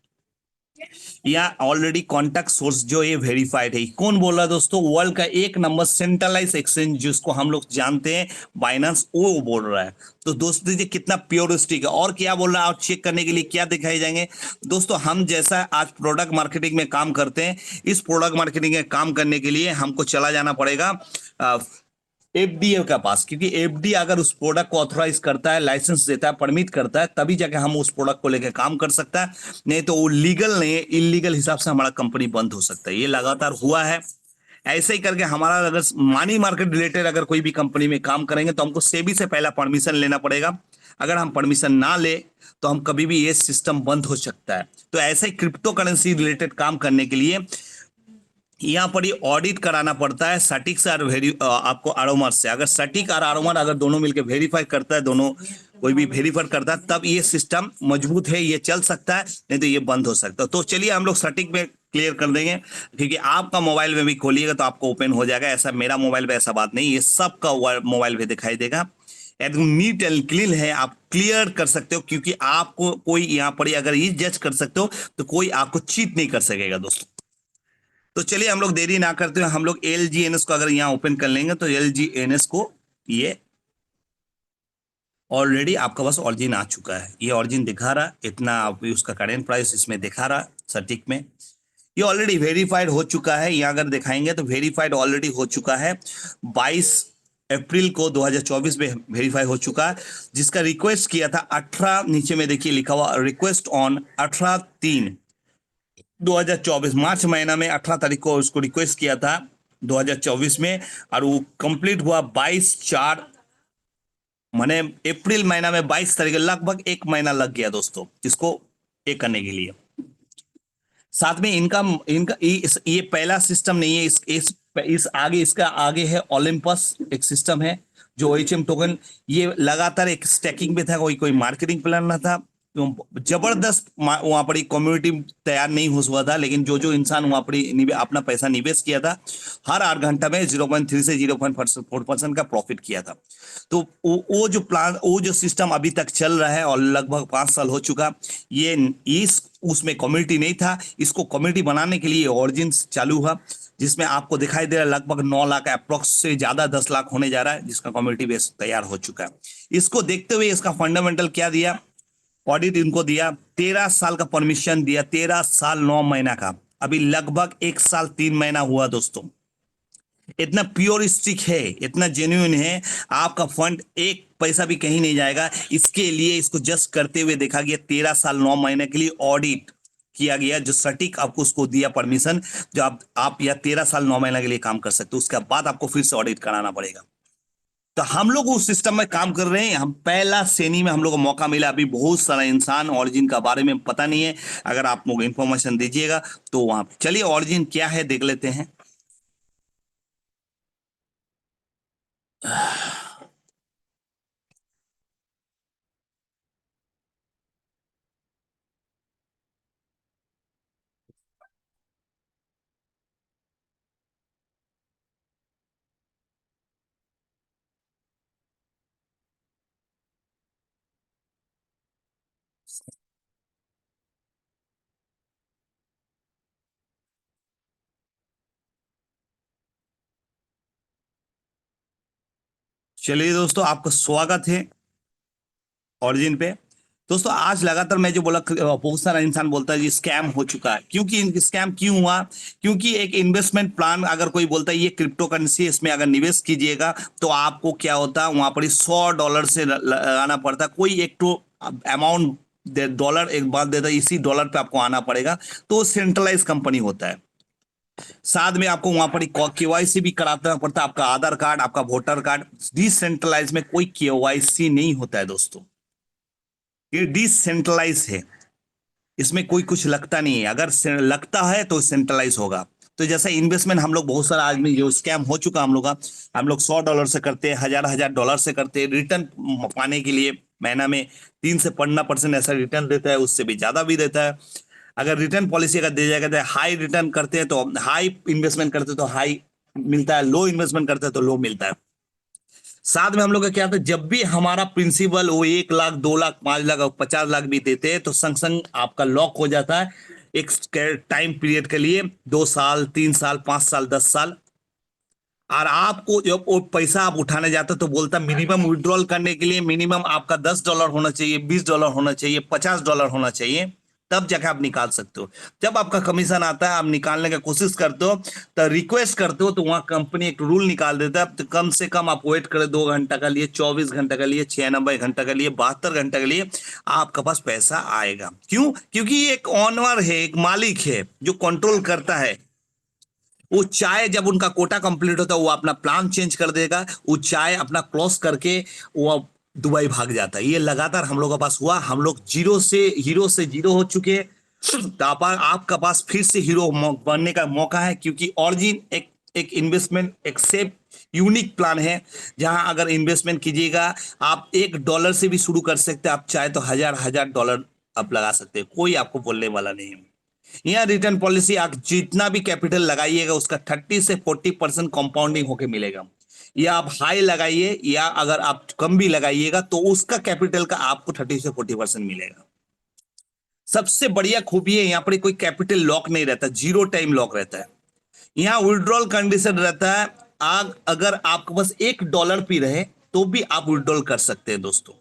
यहाँ ऑलरेडी कॉन्टैक्ट सोर्स जो ये वेरीफाइड है। कौन बोल रहा है दोस्तों? वर्ल्ड का एक नंबर सेंट्रलाइज एक्सचेंज जिसको हम लोग जानते हैं बाइनेंस, वो बोल रहा है। तो दोस्तों देखिए कितना प्योरिस्टिक है। और क्या बोल रहा है, और चेक करने के लिए क्या दिखाए जाएंगे दोस्तों? हम जैसा आज प्रोडक्ट मार्केटिंग में काम करते हैं, इस प्रोडक्ट मार्केटिंग में काम करने के लिए हमको चला जाना पड़ेगा एफडीए का पास, क्योंकि एफडी अगर उस प्रोडक्ट को ऑथराइज करता है, लाइसेंस देता है, परमिट करता है, तभी जाके हम उस प्रोडक्ट को लेकर काम कर सकता है। नहीं तो वो लीगल नहीं है, इलीगल हिसाब से हमारा कंपनी बंद हो सकता है। ये लगातार हुआ है। ऐसे ही करके हमारा अगर मनी मार्केट रिलेटेड अगर कोई भी कंपनी में काम करेंगे तो हमको सेबी से पहला परमिशन लेना पड़ेगा। अगर हम परमिशन ना ले तो हम कभी भी ये सिस्टम बंद हो सकता है। तो ऐसे ही क्रिप्टो करेंसी रिलेटेड काम करने के लिए यहाँ पर ये ऑडिट कराना पड़ता है सटीक से और आपको आरोमर से। अगर सटीक और आरोमर अगर दोनों मिलकर वेरीफाई करता है, दोनों कोई भी वेरीफाई करता है, तब ये सिस्टम मजबूत है, ये चल सकता है, नहीं तो ये बंद हो सकता है। तो चलिए हम लोग सटीक में क्लियर कर देंगे, क्योंकि आपका मोबाइल में भी खोलिएगा तो आपको ओपन हो जाएगा। ऐसा मेरा मोबाइल पे ऐसा बात नहीं, ये सबका मोबाइल पे दिखाई देगा। एकदम नीट एंड क्लीन है, आप क्लियर कर सकते हो, क्योंकि आपको कोई यहाँ पर अगर ये जज कर सकते हो तो कोई आपको चीट नहीं कर सकेगा दोस्तों। तो चलिए हम लोग देरी ना करते हुए हम लोग LGNS को अगर यहाँ ओपन कर लेंगे तो LGNS को ये ऑलरेडी आपका पास ऑरिजिन आ चुका है। ये ऑरिजिन दिखा रहा, इतना उसका करेंट प्राइस इसमें दिखा रहा सटीक में। ये ऑलरेडी वेरीफाइड हो चुका है। यहाँ अगर दिखाएंगे तो वेरीफाइड ऑलरेडी हो चुका है, 22 अप्रैल को 2024 में वेरीफाई हो चुका है। जिसका रिक्वेस्ट किया था 18, नीचे में देखिए लिखा हुआ रिक्वेस्ट ऑन 18/3/2024, मार्च महीना में 18 तारीख को उसको रिक्वेस्ट किया था 2024 में, और वो कंप्लीट हुआ 22/4, माने अप्रैल महीना में 22 तारीख, लगभग 1 महीना लग गया दोस्तों इसको ये करने के लिए। साथ में इनका ये पहला सिस्टम नहीं है, इसका आगे है ओलंपस, एक सिस्टम है जो OHM टोकन, ये लगातार एक स्टैकिंग पे था, कोई मार्केटिंग प्लान ना था। जबरदस्त वहां पर कम्युनिटी तैयार नहीं हुआ था, लेकिन जो इंसान वहां पर अपना पैसा निवेश किया था, हर 8 घंटा में 0.3 से 0.4% का प्रॉफिट किया था। तो वो जो प्लान, वो जो सिस्टम अभी तक चल रहा है और लगभग 5 साल हो चुका, ये उसमें कम्युनिटी नहीं था। इसको कम्युनिटी बनाने के लिए ऑरिजिन चालू हुआ, जिसमें आपको दिखाई दे रहा है लगभग 9 लाख अप्रोक्स से ज्यादा 10 लाख होने जा रहा है, जिसका कम्युनिटी बेस तैयार हो चुका है। इसको देखते हुए इसका फंडामेंटल क्या दिया, ऑडिट इनको दिया, 13 साल का परमिशन दिया, 13 साल 9 महीना का, अभी लगभग 1 साल 3 महीना हुआ दोस्तों। इतना प्योरिस्टिक है, इतना जेन्युइन है, आपका फंड एक पैसा भी कहीं नहीं जाएगा। इसके लिए इसको जस्ट करते हुए देखा गया, 13 साल 9 महीने के लिए ऑडिट किया गया, जो सटीक आपको उसको दिया परमिशन, जो आप या 13 साल 9 महीने के लिए काम कर सकते हो। उसके बाद आपको फिर से ऑडिट कराना पड़ेगा। तो हम लोग उस सिस्टम में काम कर रहे हैं। हम पहला श्रेणी में हम लोग को मौका मिला। अभी बहुत सारा इंसान ऑरिजिन का बारे में पता नहीं है, अगर आप लोग इंफॉर्मेशन दीजिएगा तो वहां चलिए ऑरिजिन क्या है देख लेते हैं। चलिए दोस्तों, आपका स्वागत है ऑरिजिन पे। दोस्तों आज लगातार मैं जो बोला, बहुत सारा इंसान बोलता है ये स्कैम हो चुका है। क्योंकि स्कैम क्यों हुआ? क्योंकि एक इन्वेस्टमेंट प्लान अगर कोई बोलता है ये क्रिप्टो करेंसी, इसमें अगर निवेश कीजिएगा तो आपको क्या होता है, वहां पर $100 से लगाना पड़ता है। कोई एक तो अमाउंट डॉलर एक बात देता है, इसी डॉलर पे आपको आना पड़ेगा। तो सेंट्रलाइज कंपनी होता है। साथ में आपको वहां पर केवाईसी भी कराना पड़ता है, आपका आधार कार्ड, आपका वोटर कार्ड। डिसेंट्रलाइज में कोई केवाईसी नहीं होता है दोस्तों, ये डिसेंट्रलाइज है। इसमें कोई कुछ लगता नहीं है, अगर लगता है तो सेंट्रलाइज होगा। तो जैसा इन्वेस्टमेंट हम लोग बहुत सारा आदमी जो स्कैम हो चुका हम लोग का, हम लोग $100 से करते हैं, हजार डॉलर से करते हैं। रिटर्न पाने के लिए महीना में 3 से 15% ऐसा रिटर्न देता है, उससे भी ज्यादा भी देता है। अगर रिटर्न पॉलिसी अगर दे जाएगा तो हाई रिटर्न करते हैं तो हाई इन्वेस्टमेंट करते हैं तो हाई मिलता है, लो इन्वेस्टमेंट करते हैं तो लो मिलता है। साथ में हम लोग का क्या होता है, जब भी हमारा प्रिंसिपल वो 1 लाख 2 लाख 5 लाख और 50 लाख भी देते हैं तो संग संग आपका लॉक हो जाता है एक टाइम पीरियड के लिए, 2 साल 3 साल 5 साल 10 साल। और आपको जब वो पैसा आप उठाने जाते हो तो बोलता मिनिमम विड्रॉल करने के लिए मिनिमम आपका $10 होना चाहिए, $20 होना चाहिए, $50 होना चाहिए, तब जाके आप निकाल सकते हो। जब आपका कमीशन आता है, आप निकालने की कोशिश करते हो तो रिक्वेस्ट करते हो तो वहां कंपनी एक रूल निकाल देता है, तो कम से कम आप वेट करें 2 घंटा का लिए, 24 घंटा का लिए, 96 घंटा का लिए, 72 घंटा के लिए आपके पास पैसा आएगा। क्यों? क्योंकि ये एक ऑनर है, एक मालिक है जो कंट्रोल करता है। वो चाहे जब उनका कोटा कंप्लीट होता है वो अपना प्लान चेंज कर देगा, वो चाहे अपना क्लोज करके वो दुबई भाग जाता है। ये लगातार हम लोग के पास हुआ। हम लोग हीरो से जीरो हो चुके हैं। तो आपका पास फिर से हीरो बनने का मौका है, क्योंकि ऑरिजिन एक इन्वेस्टमेंट एक सेफ यूनिक प्लान है, जहां अगर इन्वेस्टमेंट कीजिएगा आप $1 से भी शुरू कर सकते हैं। आप चाहे तो हजार डॉलर आप लगा सकते हैं, कोई आपको बोलने वाला नहीं है। यहाँ रिटर्न पॉलिसी आप जितना भी कैपिटल लगाइएगा उसका 30 से 40% कंपाउंडिंग होके मिलेगा। या आप हाई लगाइए या अगर आप कम भी लगाइएगा तो उसका कैपिटल का आपको 30 से 40% मिलेगा। सबसे बढ़िया खूबी है यहाँ पर कोई कैपिटल लॉक नहीं रहता, जीरो टाइम लॉक रहता है। यहाँ विड्रॉल कंडीशन रहता है, अगर आपके पास $1 भी रहे तो भी आप विड्रॉल कर सकते हैं दोस्तों।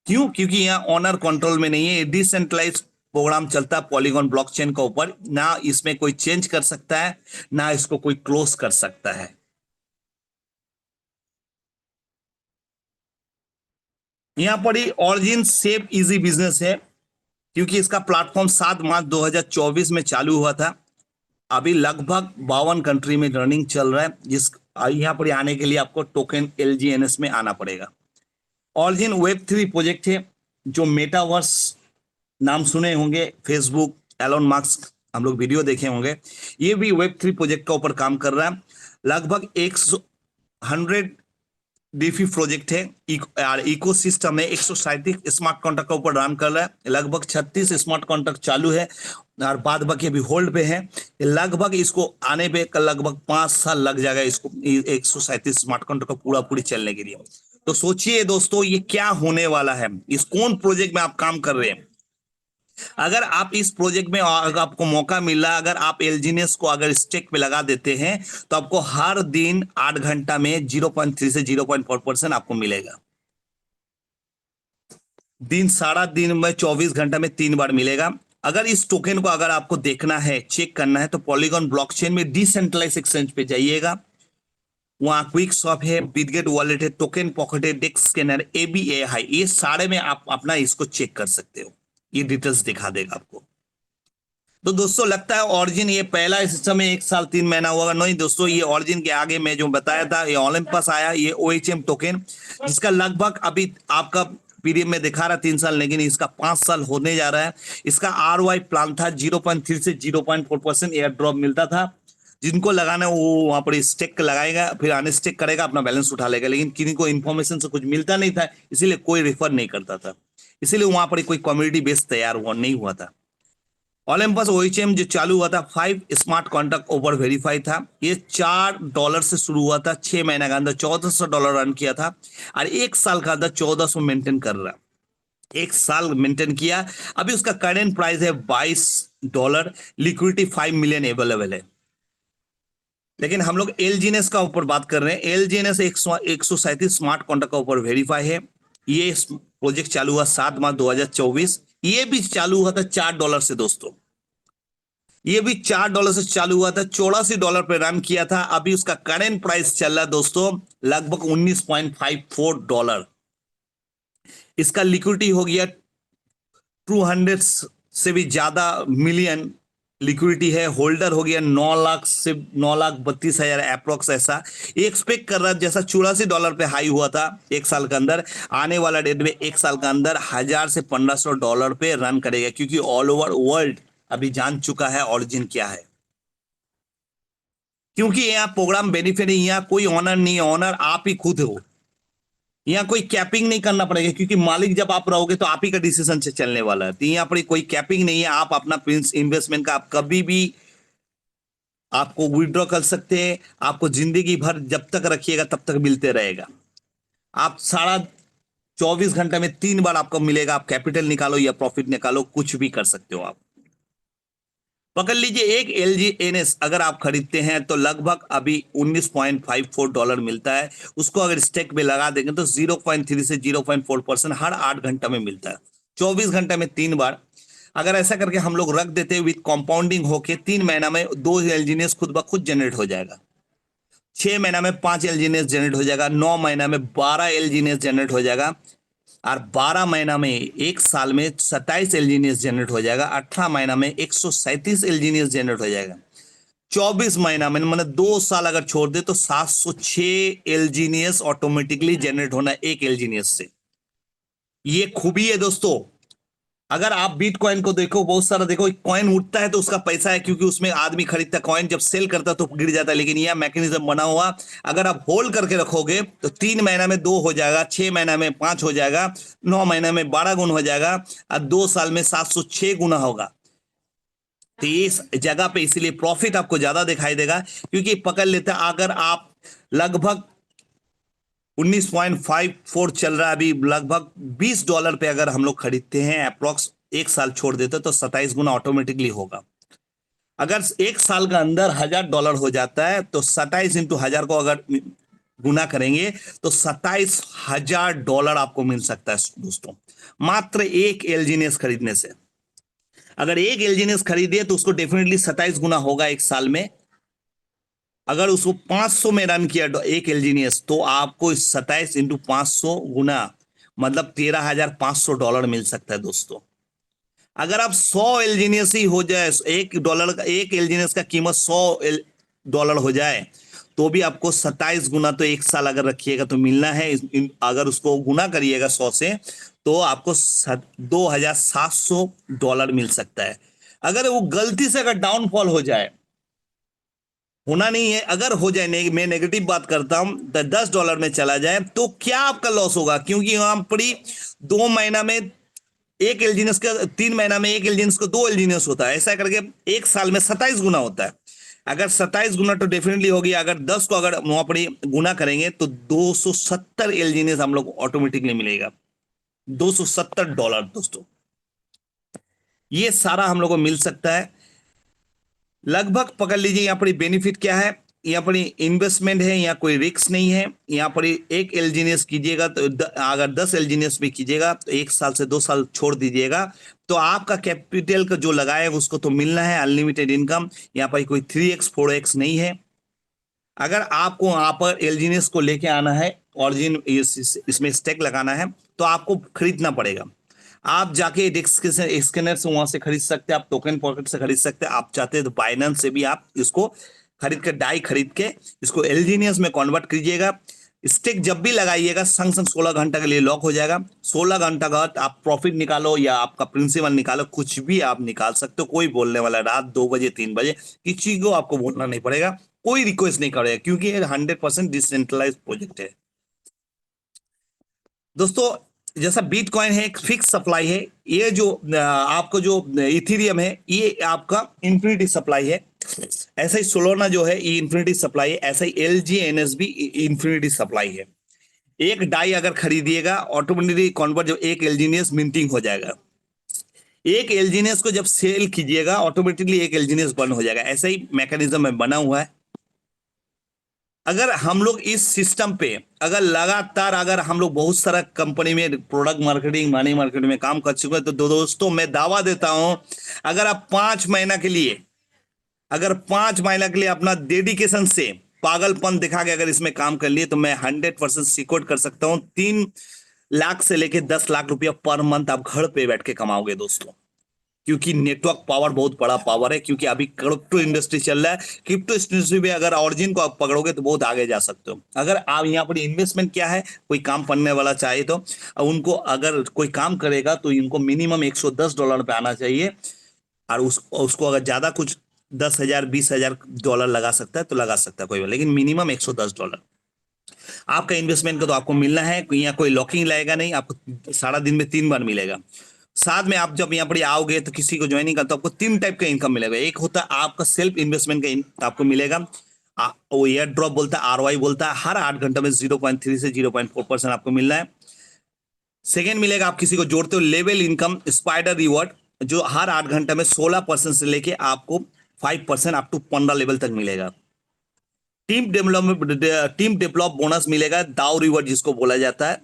क्यों? क्योंकि यहाँ ऑनर कंट्रोल में नहीं है, डिसेंट्रलाइज प्रोग्राम चलता है पॉलीगॉन ब्लॉकचेन के ऊपर। ना इसमें कोई चेंज कर सकता है, ना इसको कोई क्लोज कर सकता है। यहाँ पर ही ऑरिजिन सेफ इजी बिजनेस है, क्योंकि इसका प्लेटफॉर्म 7 मार्च 2024 में चालू हुआ था। अभी लगभग 52 कंट्री में रनिंग चल रहा है। जिस यहाँ पर आने के लिए आपको टोकन LGNS में आना पड़ेगा। ऑरिजिन Web3 प्रोजेक्ट है जो मेटावर्स नाम सुने होंगे, फेसबुक, एलोन मस्क, हम लोग वीडियो देखे होंगे। ये भी Web3 प्रोजेक्ट का ऊपर काम कर रहा है। लगभग 100 डीफी प्रोजेक्ट है, इकोसिस्टम है। 137 स्मार्ट कॉन्ट्रैक्ट का ऊपर रन कर रहा है। लगभग 36 स्मार्ट कॉन्ट्रैक्ट चालू है और बाद बाकी अभी होल्ड पे है। लगभग इसको आने पे लगभग 5 साल लग जाएगा इसको 137 स्मार्ट कॉन्ट्रैक्ट को पूरी चलने के लिए। तो सोचिए दोस्तों ये क्या होने वाला है, इस कौन प्रोजेक्ट में आप काम कर रहे हैं। अगर आप इस प्रोजेक्ट में अगर आपको मौका मिला, अगर आप एलजीनेस को अगर स्टेक पे लगा देते हैं तो आपको हर दिन 8 घंटा में 0.3 से 0.4% आपको मिलेगा। सारा दिन में 24 घंटा में 3 बार मिलेगा। अगर इस टोकन को अगर आपको देखना है, चेक करना है, तो पॉलीगॉन ब्लॉकचेन में डिसेंट्रलाइज एक्सचेंज पे जाइएगा। वहां क्विक स्वैप है, बिटगेट वॉलेट है, टोकन पॉकेट है, डेक्स स्कैनर, ABAI, ये सारे में आप अपना इसको चेक कर सकते हो। ये डिटेल्स दिखा देगा आपको। तो दोस्तों लगता है ऑरिजिन ये पहला सिस्टम है 1 साल 3 महीना हुआ। नहीं दोस्तों, ये ऑरिजिन के आगे मैं जो बताया था, ये ओलंपस आया, ये OHM टोकन, जिसका लगभग अभी आपका पीरियड में दिखा रहा 3 साल, लेकिन इसका 5 साल होने जा रहा है। इसका ROI प्लान था 0.3 से 0.4% एयर ड्रॉप मिलता था। जिनको लगाना है वो वहां पर स्टेक लगाएगा, फिर अनस्टेक करेगा, अपना बैलेंस उठा लेगा। लेकिन किसी को इन्फॉर्मेशन से कुछ मिलता नहीं था, इसीलिए कोई रेफर नहीं करता था, इसीलिए वहां पर कोई कम्युनिटी बेस तैयार हुआ नहीं हुआ था। ओलंपस OHM जो चालू हुआ था 5 स्मार्ट कॉन्ट्रैक्ट ओवर वेरीफाई था। ये $4 से शुरू हुआ था, 6 महीने के अंदर $1400 रन किया था और 1 साल का अंदर 1400 मेंटेन कर रहा। 1 साल मेंटेन किया। अभी उसका करेंट प्राइस है $22। लिक्विडिटी 5 मिलियन अवेलेबल है। लेकिन हम लोग एलजीएनएस का ऊपर बात कर रहे हैं। एलजीएनएस 137 स्मार्ट कॉन्ट्रैक्ट का ऊपर वेरीफाई है। ये प्रोजेक्ट चालू हुआ 7 मार्च 2024। ये भी चालू हुआ था $4 से दोस्तों। ये भी $4 से चालू हुआ था, $84 पे रन किया था। अभी उसका करेंट प्राइस चल रहा है दोस्तों लगभग $19.54। इसका लिक्विडिटी हो गया 200 से भी ज्यादा मिलियन लिक्विडिटी है। होल्डर हो गया 9 लाख से 9,32,000 अप्रोक्स। ऐसा ये एक्सपेक्ट कर रहा है जैसा $84 पे हाई हुआ था एक साल के अंदर, आने वाला डेट में एक साल के अंदर 1000 से $1500 पे रन करेगा, क्योंकि ऑल ओवर वर्ल्ड अभी जान चुका है ऑरिजिन क्या है। क्योंकि यहाँ प्रोग्राम बेनिफिट है, यहाँ कोई ऑनर नहीं है, ऑनर आप ही खुद हो। यहाँ कोई कैपिंग नहीं करना पड़ेगा, क्योंकि मालिक जब आप रहोगे तो आप ही का डिसीजन से चलने वाला है। तो यहाँ पर कोई कैपिंग नहीं है। आप अपना इन्वेस्टमेंट का आप कभी भी आपको विड्रॉ कर सकते हैं। आपको जिंदगी भर जब तक रखिएगा तब तक मिलते रहेगा। आप सारा 24 घंटे में 3 बार आपको मिलेगा। आप कैपिटल निकालो या प्रॉफिट निकालो, कुछ भी कर सकते हो आप। पकड़ लीजिए, एक एलजीएनएस अगर आप खरीदते हैं तो लगभग अभी $19.54 मिलता है। उसको अगर स्टेक में लगा देंगे तो 0.3 से 0.4% हर 8 घंटा में मिलता है। 24 घंटे में 3 बार अगर ऐसा करके हम लोग रख देते हैं विद कंपाउंडिंग होके, 3 महीना में 2 एलजीएनएस खुद ब खुद जनरेट हो जाएगा। 6 महीना में 5 एलजीएनएस जनरेट हो जाएगा। 9 महीना में 12 एलजीएनएस जनरेट हो जाएगा। और 12 महीना में एक साल में 27 एलजीएनएस जनरेट हो जाएगा। 18 महीना में 137 एलजीएनएस जनरेट हो जाएगा। 24 महीना में मैंने 2 साल अगर छोड़ दे तो 706 एलजीएनएस ऑटोमेटिकली जनरेट होना एक एलजीएनएस से। ये खूबी है दोस्तों। अगर आप बिटकॉइन को देखो, बहुत सारा देखो, कॉइन उठता है तो उसका पैसा है, क्योंकि उसमें आदमी खरीदता है। कॉइन जब सेल करता है तो गिर जाता है। लेकिन यह मैकेनिज्म बना हुआ, अगर आप होल्ड करके रखोगे तो 3 महीना में 2 हो जाएगा, 6 महीना में 5 हो जाएगा, 9 महीना में 12 गुना हो जाएगा, और 2 साल में 706 गुना होगा। तो इस जगह पे इसीलिए प्रॉफिट आपको ज्यादा दिखाई देगा, क्योंकि पकड़ लेता है। अगर आप लगभग 19.54 चल रहा है अभी, लगभग $20 पे अगर हम लोग खरीदते हैं अप्रोक्स, एक साल छोड़ देते तो 27 गुना ऑटोमेटिकली होगा। अगर एक साल का अंदर $1000 हो जाता है तो 27 इंटू 1000 को अगर गुना करेंगे तो $27,000 आपको मिल सकता है दोस्तों, मात्र एक एलजीएनएस खरीदने से। अगर एक एलजीएनएस खरीदे तो उसको डेफिनेटली 27 गुना होगा एक साल में। अगर उसको 500 में रन किया एक एलजीएनएस तो आपको 27 इंटू 500 गुना मतलब $13,500 मिल सकता है दोस्तों। अगर आप 100 एलजीएनएस ही हो जाए, $1 का एक एलजीएनएस का कीमत $100 हो जाए तो भी आपको 27 गुना तो एक साल अगर रखिएगा तो मिलना है। अगर उसको गुना करिएगा 100 से तो आपको $2,700 मिल सकता है। अगर वो गलती से अगर डाउनफॉल हो जाए, होना नहीं है, अगर हो जाए, मैं नेगेटिव बात करता हूं, तो $10 में चला जाए तो क्या आपका लॉस होगा? क्योंकि वहां पर 2 महीना में एक एलजीएनएस का, 3 महीना में एक एलजीएनएस को 2 एलजीएनएस होता है। ऐसा करके एक साल में 27 गुना होता है। अगर 27 गुना तो डेफिनेटली होगी। अगर 10 को अगर वहां पर गुना करेंगे तो 270 एलजीएनएस हम लोग ऑटोमेटिकली मिलेगा। $270 दोस्तों, ये सारा हम लोग को मिल सकता है। लगभग पकड़ लीजिए, यहाँ पर बेनिफिट क्या है, यहाँ पर इन्वेस्टमेंट है, यहाँ कोई रिस्क नहीं है। यहाँ पर एक एलजीएनएस कीजिएगा तो अगर 10 एलजीएनएस भी कीजिएगा तो 1 साल से 2 साल छोड़ दीजिएगा तो आपका कैपिटल का जो लगाए उसको तो मिलना है अनलिमिटेड इनकम। यहाँ पर कोई 3x 4x नहीं है। अगर आपको यहाँ पर एलजीएनएस को लेके आना है, ऑरिजिन इसमें स्टेक लगाना है, तो आपको खरीदना पड़ेगा। आप जाके स्कैनर से वहां से खरीद सकते हैं, आप टोकन पॉकेट से खरीद सकते हैं। आप चाहते हैं तो बाइनेंस से भी आप इसको खरीद के, डाई खरीद के इसको एलजीएनएस में कन्वर्ट कीजिएगा। स्टेक जब भी लगाइएगा संग संग 16 घंटा के लिए लॉक हो जाएगा। 16 घंटा बाद आप प्रॉफिट निकालो या आपका प्रिंसिपल निकालो, कुछ भी आप निकाल सकते हो। कोई बोलने वाला रात 2 बजे 3 बजे किसी को आपको बोलना नहीं पड़ेगा, कोई रिक्वेस्ट नहीं करेगा, क्योंकि ये 100% डिसेंट्रलाइज प्रोजेक्ट है दोस्तों। जैसा बिटकॉइन है एक फिक्स सप्लाई है, ये जो आपको जो इथेरियम है ये आपका इंफिनिटी सप्लाई है। ऐसा ही सोलोना जो है ये इंफिनिटी सप्लाई है। ऐसा ही एलजीएनएस भी इंफिनिटी सप्लाई है। एक डाई अगर खरीदिएगा ऑटोमेटिकली कन्वर्ट, जो एक एलजीएनएस मिंटिंग हो जाएगा। एक एलजीएनएस को जब सेल कीजिएगा ऑटोमेटिकली एक एलजीएनएस बंद हो जाएगा। ऐसा ही मैकेनिज्म में बना हुआ है। अगर हम लोग इस सिस्टम पे अगर लगातार अगर हम लोग बहुत सारा कंपनी में प्रोडक्ट मार्केटिंग मनी मार्केटिंग में काम कर चुके हैं तो दोस्तों मैं दावा देता हूं, अगर आप 5 महीना के लिए अगर 5 महीना के लिए अपना डेडिकेशन से पागलपन दिखा के अगर इसमें काम कर लिए तो मैं 100% सिक्योर कर सकता हूं 3 लाख से लेके 10 लाख रुपया पर मंथ आप घर पे बैठ के कमाओगे दोस्तों। क्योंकि नेटवर्क पावर बहुत बड़ा पावर है, क्योंकि अभी क्रिप्टो इंडस्ट्री चल रहा है। क्रिप्टो इंडस्ट्री में अगर ऑरिजिन को आप पकड़ोगे तो बहुत आगे जा सकते हो। अगर आप यहाँ पर इन्वेस्टमेंट क्या है, कोई काम करने वाला चाहे तो उनको अगर कोई काम करेगा तो इनको मिनिमम $110 पे आना चाहिए, और उसको अगर ज्यादा कुछ 10,000 20,000 डॉलर लगा सकता है तो लगा सकता है कोई, लेकिन मिनिमम $110 आपका इन्वेस्टमेंट का तो आपको मिलना है। यहाँ कोई लॉकिंग लगेगा नहीं, आपको सारा दिन में 3 बार मिलेगा। साथ में आप जब यहाँ पर आओगे तो किसी को ज्वाइनिंग करते तो आपको 3 टाइप का इनकम मिलेगा। एक होता है आपका सेल्फ इन्वेस्टमेंट का आपको मिलेगा, वो एयर ड्रॉप बोलता है, ROI बोलता है, हर 8 घंटे में 0.3 से 0.4% आपको मिलना है। सेकेंड मिलेगा आप किसी को जोड़ते हो लेवल इनकम स्पाइडर रिवॉर्ड, जो हर 8 घंटे में 16% से लेके आपको 5% अप टू 15 लेवल तक मिलेगा। टीम डेवलप बोनस मिलेगा, दाव रिवॉर्ड जिसको बोला जाता है,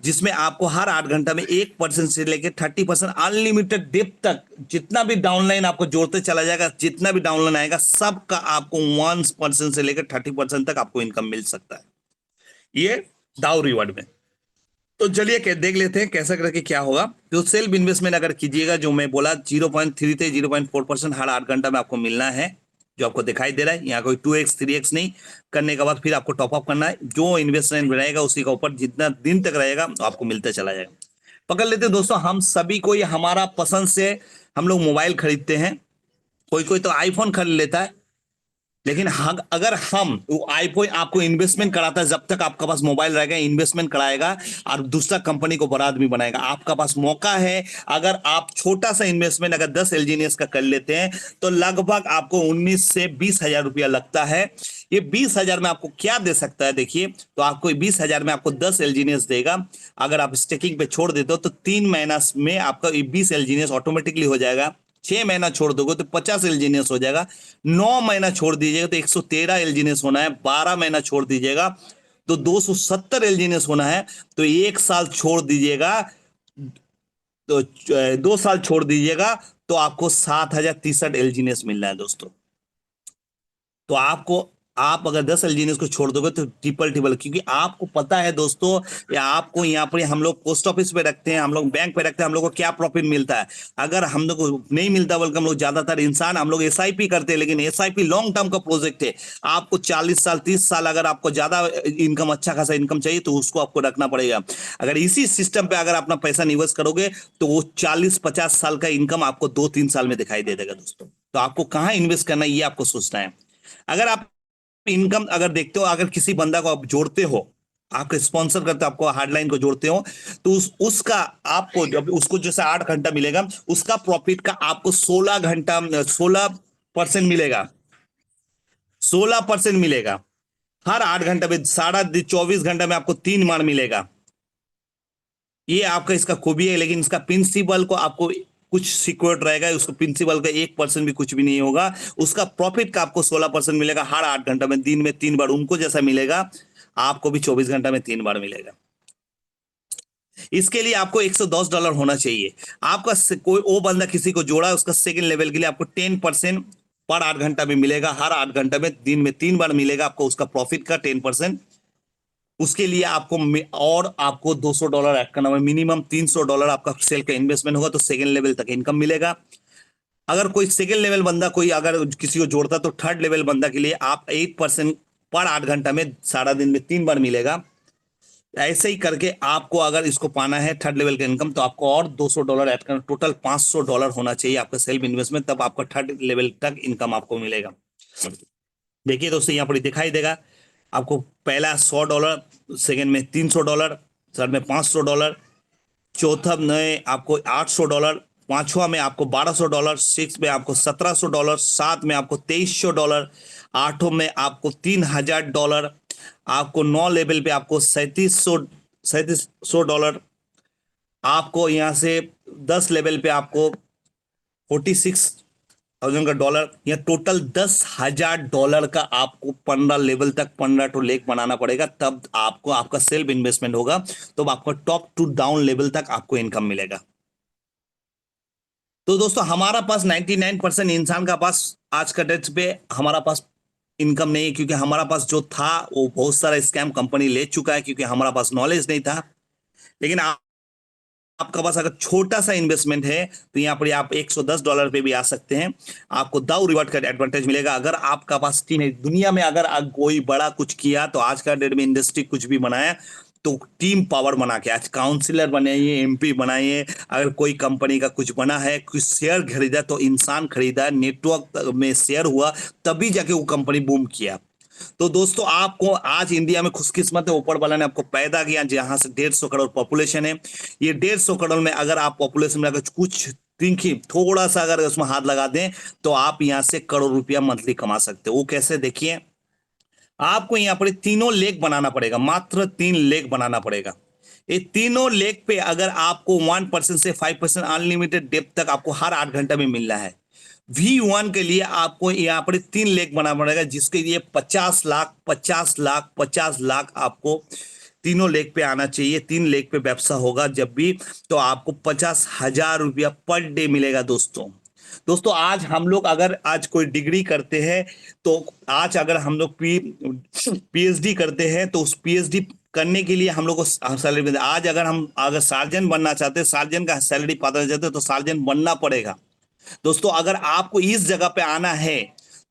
जिसमें आपको हर 8 घंटा में 1% से लेकर 30% अनलिमिटेड डेप्थ तक जितना भी डाउनलाइन आपको जोड़ते चला जाएगा, जितना भी डाउनलाइन आएगा सबका आपको 1% से लेकर 30% तक आपको इनकम मिल सकता है ये दाव रिवॉर्ड में। तो चलिए देख लेते हैं कैसा करके क्या होगा। तो सेल्फ इन्वेस्टमेंट अगर कीजिएगा, जो मैं बोला 0.3 से 0.4% हर 8 घंटा में आपको मिलना है, जो आपको दिखाई दे रहा है। यहाँ कोई 2x 3x नहीं, करने के बाद फिर आपको टॉपअप करना है। जो इन्वेस्टमेंट रहेगा उसी का ऊपर जितना दिन तक रहेगा आपको मिलता चला जाएगा। पकड़ लेते हैं दोस्तों, हम सभी को ये हमारा पसंद से हम लोग मोबाइल खरीदते हैं, कोई कोई तो आईफोन खरीद लेता है, लेकिन अगर हम आईफोन आपको इन्वेस्टमेंट कराता है, जब तक आपका पास मोबाइल रहेगा इन्वेस्टमेंट कराएगा और दूसरा कंपनी को बड़ा आदमी बनाएगा। आपका पास मौका है, अगर आप छोटा सा इन्वेस्टमेंट अगर 10 LGNS का कर लेते हैं तो लगभग आपको 19 से 20,000 रुपया लगता है। ये 20,000 में आपको क्या दे सकता है, देखिए तो आपको 20,000 में आपको 10 LGNS देगा। अगर आप स्टेकिंग पे छोड़ देते हो तो 3 महीना में आपका 20 LGNS ऑटोमेटिकली हो जाएगा। 6 महीना छोड़ दोगे तो 50 LGNS हो जाएगा। 9 महीना छोड़ दीजिएगा तो 113 LGNS होना है। 12 महीना छोड़ दीजिएगा तो 270 LGNS होना है। तो 1 साल छोड़ दीजिएगा तो 2 साल छोड़ दीजिएगा तो आपको 7,063 LGNS मिलना है दोस्तों। तो आप अगर 10 LGNS को छोड़ दोगे तो ट्रिपल, क्योंकि आपको पता है दोस्तों, या आपको यहाँ पर हम लोग पोस्ट ऑफिस पे रखते हैं, हम लोग बैंक पे रखते हैं, हम लोग को क्या प्रॉफिट मिलता है। अगर हम लोग को नहीं मिलता, बल्कि हम लोग ज्यादातर इंसान हम लोग SIP करते हैं, लेकिन SIP लॉन्ग टर्म का प्रोजेक्ट है। आपको 40 साल 30 साल अगर आपको ज्यादा इनकम, अच्छा खासा इनकम चाहिए तो उसको आपको रखना पड़ेगा। अगर इसी सिस्टम पे अगर अपना पैसा निवेश करोगे तो वो 40-50 साल का इनकम आपको 2-3 साल में दिखाई दे देगा दोस्तों। तो आपको कहाँ इन्वेस्ट करना है ये आपको सोचना है। अगर आप इनकम अगर देखते हो, अगर किसी बंदा को आप जोड़ते हो, आपको स्पॉन्सर करते हो, आपको हार्डलाइन को जोड़ते हो, तो उसका आपको जब उसको जैसे 8 घंटा मिलेगा, उसका प्रॉफिट का आपको 16% मिलेगा। 16% मिलेगा हर 8 घंटे में। साढ़ा 24 घंटे में आपको 3 बार मिलेगा। ये आपका इसका खूबी है, लेकिन इसका प्रिंसिपल को आपको कुछ सिक्योर रहेगा, उसको प्रिंसिपल का 1% भी कुछ भी नहीं होगा। उसका प्रॉफिट का आपको 16% मिलेगा हर 8 घंटा में, दिन में 3 बार। उनको जैसा मिलेगा आपको भी 24 घंटा में 3 बार मिलेगा। इसके लिए आपको $110 होना चाहिए। आपका कोई वो बंदा किसी को जोड़ा है, उसका सेकंड लेवल के लिए आपको 10% पर 8 घंटा में मिलेगा। हर 8 घंटा में दिन में 3 बार मिलेगा आपको उसका प्रॉफिट का 10%। उसके लिए आपको $200 ऐड करना होगा। मिनिमम $300 आपका सेल का इन्वेस्टमेंट होगा तो सेकंड लेवल तक इनकम मिलेगा। अगर कोई सेकंड लेवल बंदा कोई अगर किसी को जोड़ता तो थर्ड लेवल बंदा के लिए आप 8% पर 8 घंटा में सारा दिन में 3 बार मिलेगा। ऐसे ही करके आपको अगर इसको पाना है थर्ड लेवल का इनकम, तो आपको और $200 ऐड करना, टोटल $500 होना चाहिए आपका सेल्फ इन्वेस्टमेंट, तब आपका थर्ड लेवल तक इनकम आपको मिलेगा। देखिए दोस्तों यहाँ पर दिखाई देगा आपको, पहला $100, सेकंड में $300, थर्ड में $500, चौथा में आपको $800, पांचवा में आपको $1,200, सिक्स में आपको $1,700, सात में आपको $2,300, आठों में आपको $3,000, आपको 9 लेवल पे आपको $3,700, आपको यहाँ से 10 लेवल पे आपको 10,000 का डॉलर, या टोटल $10,000 का आपको 15 लेवल तक 15 टू लेक बनाना पड़ेगा, तब आपको आपका सेल्फ इन्वेस्टमेंट होगा, तो आपको टॉप टू डाउन लेवल तक आपको इनकम मिलेगा। तो दोस्तों हमारा पास 99% इंसान का पास आज का डेट पे हमारा पास इनकम नहीं है, क्योंकि हमारा पास जो था वो बहुत सारा स्कैम कंपनी ले चुका है, क्योंकि हमारा पास नॉलेज नहीं था। लेकिन आपका पास अगर छोटा सा इन्वेस्टमेंट है तो यहाँ पर आप $110 पे भी आ सकते हैं, आपको दाऊ रिवार्ड का एडवांटेज मिलेगा। अगर आपका पास टीम है दुनिया में, अगर आप कोई बड़ा कुछ किया तो आज का डेट में इंडस्ट्री कुछ भी बनाया तो टीम पावर बना के, आज काउंसिलर बनाइए, एमपी बनाइए, अगर कोई कंपनी का कुछ बना है, कुछ शेयर खरीदा तो इंसान खरीदा, नेटवर्क में शेयर हुआ, तभी जाके वो कंपनी बूम किया। तो दोस्तों आपको आज इंडिया में खुशकिस्मत है, ऊपर वाला ने आपको पैदा किया जहां से 150 करोड़ पॉपुलेशन है। ये 150 करोड़ में अगर आप पॉपुलेशन में अगर कुछ थिंकिंग थोड़ा सा अगर उसमें हाथ लगा दें तो आप यहां से करोड़ रुपया मंथली कमा सकते हो। वो कैसे, देखिए आपको यहाँ पर तीनों लेग बनाना पड़ेगा, मात्र 3 लेग बनाना पड़ेगा। ये तीनों लेग पे अगर आपको 1% से 5% अनलिमिटेड डेप्थ तक आपको हर 8 घंटे में मिलना है। V1 के लिए आपको यहाँ पर 3 लेग बनाना पड़ेगा, जिसके लिए 50 लाख 50 लाख 50 लाख आपको तीनों लेग पे आना चाहिए। 3 लेग पे व्यवसाय होगा जब भी, तो आपको 50,000 रुपया पर डे मिलेगा। दोस्तों आज हम लोग अगर आज कोई डिग्री करते हैं तो आज अगर हम लोग पीएचडी करते हैं तो उस पीएचडी करने के लिए हम लोग को सैलरी मिलती है। आज अगर सार्जन बनना चाहते हैं, सार्जन का सैलरी पाना चाहते हैं तो सार्जन बनना पड़ेगा। दोस्तों अगर आपको इस जगह पे आना है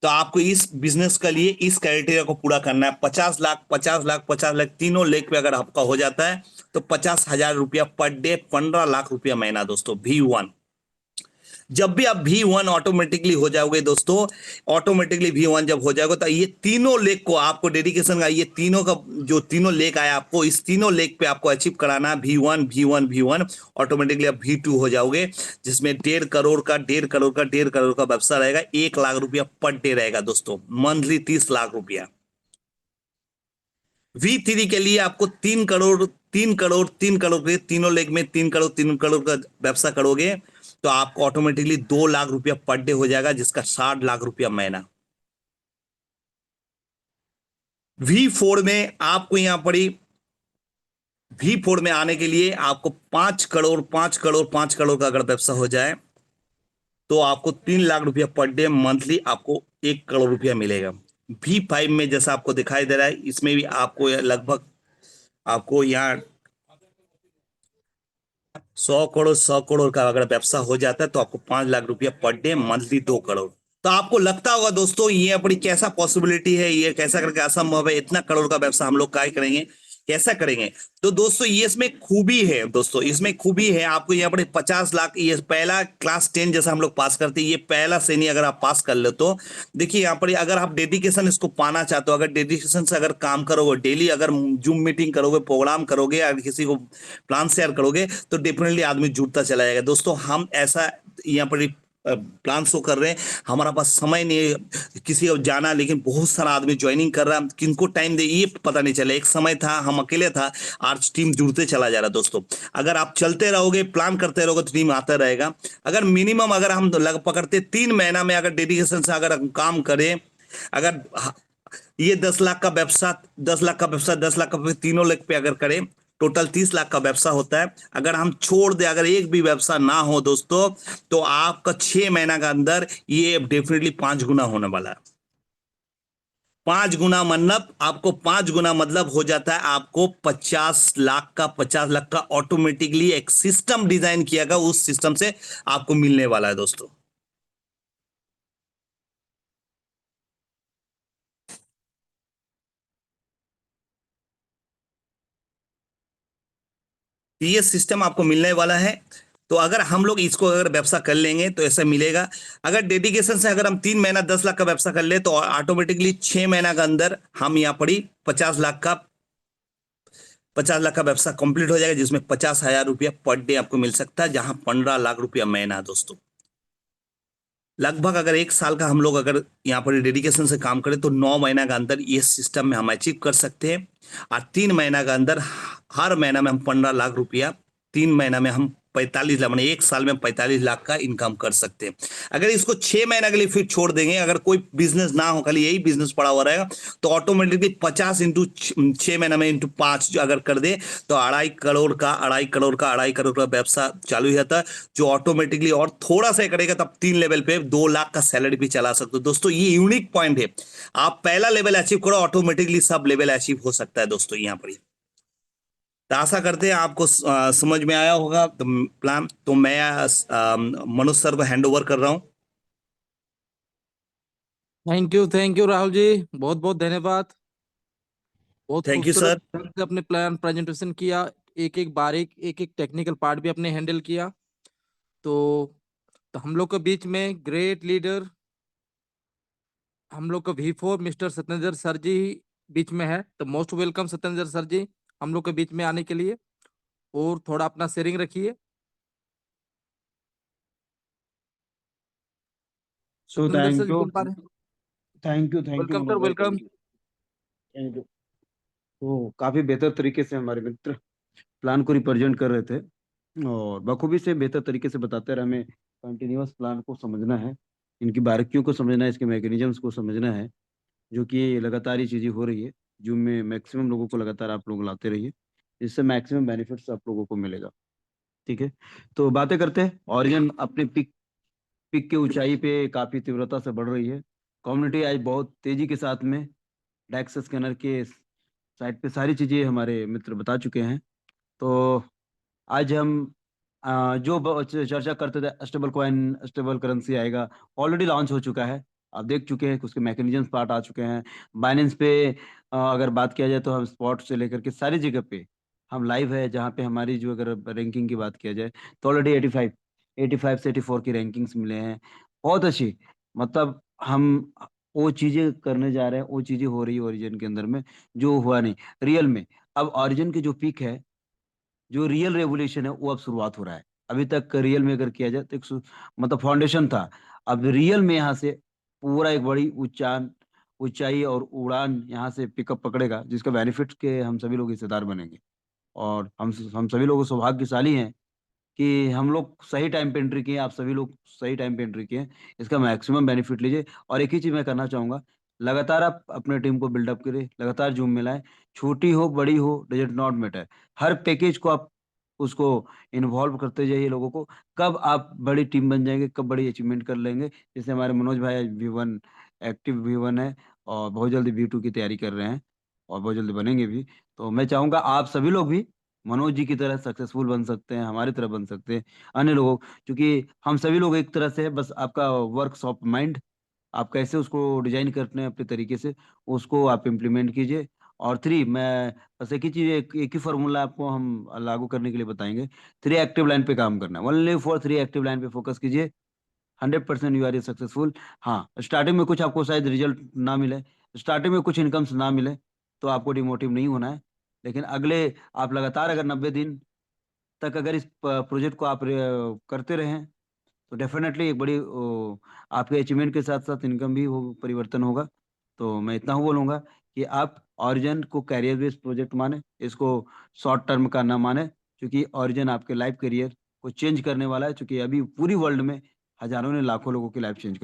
तो आपको इस बिजनेस के लिए इस क्राइटेरिया को पूरा करना है। 50 लाख 50 लाख 50 लाख तीनों लेग पे अगर आपका हो जाता है तो 50,000 रुपया पर डे, 15 लाख रुपया महीना। दोस्तों V1, जब भी आप V1 ऑटोमेटिकली हो जाओगे दोस्तों, ऑटोमेटिकली V1 जब हो जाएगा तो ये तीनों लेग को आपको डेडिकेशन का, ये तीनों का जो तीनों लेग आया आपको, इस तीनों लेग पे आपको अचीव कराना है V1 V1 V1, ऑटोमेटिकली आप V2 हो जाओगे, जिसमें 1.5 करोड़ का 1.5 करोड़ का 1.5 करोड़ का व्यवसाय रहेगा। 1 लाख रुपया पर डे रहेगा दोस्तों, मंथली 30 लाख रुपया। V3 के लिए आपको 3 करोड़ 3 करोड़ 3 करोड़ के तीनों लेग में 3 करोड़ का व्यवसाय करोगे तो आपको ऑटोमेटिकली 2 लाख रुपया पर डे हो जाएगा, जिसका 60 लाख रुपया महीना। V4 में आपको यहां पर V4 में आने के लिए आपको 5 करोड़ 5 करोड़ 5 करोड़ का अगर व्यवसाय हो जाए तो आपको 3 लाख रुपया पर डे, मंथली आपको 1 करोड़ रुपया मिलेगा। V5 में जैसा आपको दिखाई दे रहा है, इसमें भी आपको लगभग आपको यहाँ 100 करोड़ का अगर व्यवसाय हो जाता है तो आपको 5 लाख रुपया पर डे, मंथली 2 करोड़। तो आपको लगता होगा दोस्तों ये अपनी कैसा पॉसिबिलिटी है, ये कैसा करके असंभव है, इतना करोड़ का व्यवसाय हम लोग क्या करेंगे, कैसा करेंगे। तो दोस्तों ये इसमें खूबी है, दोस्तों इसमें खूबी है। आपको यहाँ पर 50 लाख, ये पहला क्लास 10 जैसा हम लोग पास करते हैं, ये पहला श्रेणी अगर आप पास कर ले तो देखिए यहाँ पर अगर आप डेडिकेशन इसको पाना चाहते हो, अगर डेडिकेशन से अगर काम करोगे, डेली अगर जूम मीटिंग करोगे, प्रोग्राम करोगे, अगर किसी को प्लान शेयर करोगे तो डेफिनेटली आदमी जुड़ता चला जाएगा। दोस्तों हम ऐसा यहाँ पर प्लान शो कर रहे हैं, हमारा पास समय नहीं है किसी को जाना, लेकिन बहुत सारा आदमी ज्वाइनिंग कर रहा है, किनको टाइम दे ये पता नहीं चला। एक समय था हम अकेले था, आज टीम जुड़ते चला जा रहा है। दोस्तों अगर आप चलते रहोगे, प्लान करते रहोगे तो टीम आता रहेगा। अगर मिनिमम अगर हम लग पकड़ते 3 महीना में अगर डेडिकेशन से अगर हम काम करें, अगर ये 10 लाख का व्यवसाय 10 लाख का व्यवसाय 10 लाख का तीनों लेग पे अगर करें, टोटल 30 लाख का व्यवसाय होता है। अगर हम छोड़ दे, अगर एक भी व्यवसाय ना हो दोस्तों, तो आपका 6 महीना के अंदर ये डेफिनेटली 5 गुना होने वाला है। 5 गुना मतलब आपको 5 गुना मतलब हो जाता है आपको 50 लाख का 50 लाख का ऑटोमेटिकली एक सिस्टम डिजाइन किया गया, उस सिस्टम से आपको मिलने वाला है। दोस्तों ये सिस्टम आपको मिलने वाला है। तो अगर हम लोग इसको अगर व्यवसाय कर लेंगे तो ऐसा मिलेगा। अगर डेडिकेशन से अगर हम 3 महीना 10 लाख का व्यवसाय कर ले तो ऑटोमेटिकली 6 महीना के अंदर हम यहाँ पर 50 लाख का व्यवसाय कंप्लीट हो जाएगा, जिसमें 50,000 रुपया पर डे आपको मिल सकता है, जहां 15 लाख रुपया महीना। दोस्तों लगभग अगर 1 साल का हम लोग अगर यहाँ पर डेडिकेशन से काम करें तो 9 महीना के अंदर ये सिस्टम में हम अचीव कर सकते हैं। और 3 महीना के अंदर हर महीना में हम 15 लाख रुपया, 3 महीना में हम 45 लाख, माने 1 साल में 45 लाख का इनकम कर सकते हैं। अगर इसको 6 महीने के लिए फिर छोड़ देंगे, अगर कोई बिजनेस ना हो, खाली यही बिजनेस पड़ा हुआ रहेगा, तो ऑटोमेटिकली 50 इंटू 6 महीने में इंटू 5 जो अगर कर दे, तो 2.5 करोड़ का व्यवसाय चालू हो जाता है, जो ऑटोमेटिकली और थोड़ा सा करेगा तब 3 लेवल पे 2 लाख का सैलरी भी चला सकते हो। दोस्तों ये यूनिक पॉइंट है, आप पहला लेवल अचीव करो, ऑटोमेटिकली सब लेवल अचीव हो सकता है दोस्तों यहाँ पर। तो आशा करते हैं आपको समझ में आया होगा तो प्लान। तो मैं मनोज सर को हैंड ओवर कर रहा हूँ। थैंक यू राहुल जी, बहुत बहुत धन्यवाद। बहुत थैंक यू खूबसूरत सर। ढंग से अपने प्लान प्रेजेंटेशन किया, एक एक बारीक एक एक टेक्निकल पार्ट भी अपने हैंडल किया। तो हम लोग के बीच में ग्रेट लीडर, हम लोग का V4 मिस्टर सत्येंद्र सर जी बीच में है। तो मोस्ट वेलकम सत्येंद्र सर जी हम लोग के बीच में आने के लिए, और थोड़ा अपना शेयरिंग रखिए। So सत्येंद्र सर thank जी बोल you, पा रहे हैं? thank you welcome sir, Manoj भाई, वेलकम। thank you। तो काफी बेहतर तरीके से हमारे मित्र प्लान को रिप्रेजेंट कर रहे थे और बखूबी से बेहतर तरीके से बताते रहे। हमें कंटिन्यूअस प्लान को समझना है, इनकी बारीकियों को समझना है, इसके मैकेनिज्म्स को समझना है, जो कि लगातार ये चीजें हो रही है। जूम में मैक्सिमम लोगों को लगातार आप लोग लाते रहिए, इससे मैक्सिमम बेनिफिट्स आप लोगों को मिलेगा। ठीक है, तो बातें करते हैं। ऑरिजिन अपने पिक की ऊंचाई पे काफी तीव्रता से बढ़ रही है। कम्युनिटी आज बहुत तेजी के साथ में डेक्स स्कैनर के साइट पे सारी चीजें हमारे मित्र बता चुके हैं। तो आज हम जो चर्चा करते थे, स्टेबल कॉइन स्टेबल करेंसी आएगा, ऑलरेडी लॉन्च हो चुका है, आप देख चुके हैं, उसके मैकेनिज्म पार्ट आ चुके हैं। बाइनेंस पे अगर बात किया जाए तो हम स्पॉट से लेकर के सारी जगह पे हम लाइव है, जहाँ पे हमारी जो अगर रैंकिंग की बात किया जाए तो ऑलरेडी 85 से 84 की रैंकिंग्स मिले हैं, बहुत अच्छी। मतलब हम वो चीजें करने जा रहे हैं, वो चीजें हो रही है ओरिजिन के अंदर में जो हुआ नहीं रियल में। अब ओरिजिन की जो पीक है, जो रियल रेवोल्यूशन है, वो अब शुरुआत हो रहा है। अभी तक रियल में अगर किया जाए तो मतलब फाउंडेशन था, अब रियल में यहाँ से पूरा एक बड़ी ऊंचाई और उड़ान यहाँ से पिकअप पकड़ेगा, जिसका बेनिफिट के हम सभी लोग हिस्सेदार बनेंगे। और हम सभी लोग सौभाग्यशाली हैं कि हम लोग सही टाइम पे एंट्री किए, आप सभी लोग सही टाइम पे एंट्री किए, इसका मैक्सिमम बेनिफिट लीजिए। और एक ही चीज मैं करना चाहूंगा, लगातार आप अपने टीम को बिल्डअप करें, लगातार जूम में लाएं, छोटी हो बड़ी हो doesn't not matter, her package को आप उसको इन्वॉल्व करते जाइए लोगों को। कब आप बड़ी टीम बन जाएंगे, कब बड़ी अचीवमेंट कर लेंगे। जैसे हमारे मनोज भाई V1 एक्टिव V1 है और बहुत जल्दी V2 की तैयारी कर रहे हैं और बहुत जल्दी बनेंगे भी। तो मैं चाहूंगा आप सभी लोग भी मनोज जी की तरह सक्सेसफुल बन सकते हैं, हमारी तरह बन सकते हैं, अन्य लोगों, क्योंकि हम सभी लोग एक तरह से है, बस आपका वर्कशॉप माइंड, आप कैसे उसको डिजाइन करते हैं अपने तरीके से, उसको आप इम्प्लीमेंट कीजिए। और 3, मैं बस एक ही चीज, एक ही फार्मूला आपको हम लागू करने के लिए बताएंगे। 3 एक्टिव लाइन पे काम करना है, ओनली फॉर 3 एक्टिव लाइन पे फोकस कीजिए, 100% यू आर सक्सेसफुल। हाँ, स्टार्टिंग में कुछ आपको शायद रिजल्ट ना मिले, स्टार्टिंग में कुछ इनकम्स ना मिले, तो आपको डिमोटिव नहीं होना है। लेकिन अगले आप लगातार अगर 90 दिन तक अगर इस प्रोजेक्ट को आप करते रहें, तो डेफिनेटली एक बड़ी आपके अचीवमेंट के साथ साथ इनकम भी हो परिवर्तन होगा। तो मैं इतना ही बोलूंगा कि आप ऑरिजिन को कैरियर बेस्ड प्रोजेक्ट माने, इसको शॉर्ट टर्म का ना माने, क्योंकि ऑरिजिन आपके लाइफ करियर को चेंज करने वाला है, क्योंकि अभी पूरी वर्ल्ड में हजारों ने लाखों लोगों की लाइफ चेंज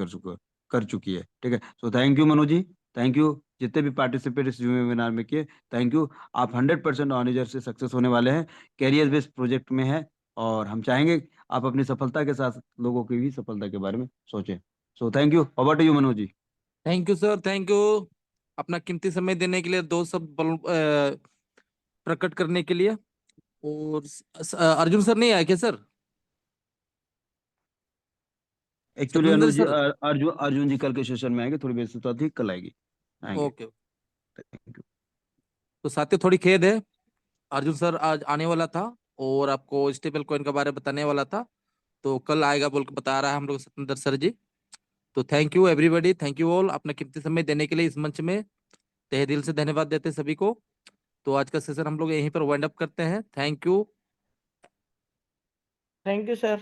कर चुकी है। ठीक है, so thank you Manoj ji, thank you जितने भी पार्टिसिपेट इस वेबिनार में किए, थैंक यू। आप 100% ऑनिजर से सक्सेस होने वाले हैं, कैरियर बेस्ड प्रोजेक्ट में है, और हम चाहेंगे आप अपनी सफलता के साथ लोगों की भी सफलता के बारे में सोचें। So thank you, over to you Manoj ji. Thank you sir, thank you अपना कीमती समय देने के लिए, दो शब्द प्रकट करने के लिए। और अर्जुन सर नहीं आए क्या सर? एक्चुअली सत्येंद्र अनुज जी, सर? अर्जुन जी कल के सेशन में आएंगे, थोड़ी व्यस्तता थी, कल आएगी, आएंगे। ओके। Thank you. तो साथियों थोड़ी खेद है, अर्जुन सर आज आने वाला था और आपको स्टेबल कॉइन के बारे में बताने वाला था, तो कल आएगा बोल के बता रहा है हम लोग सत्येंद्र सर जी। तो thank you everybody, thank you all अपना कीमती समय देने के लिए इस मंच में, तहे दिल से धन्यवाद देते हैं सभी को। तो आज का सेशन हम लोग यहीं पर वाइंड अप करते हैं। Thank you. Thank you, sir.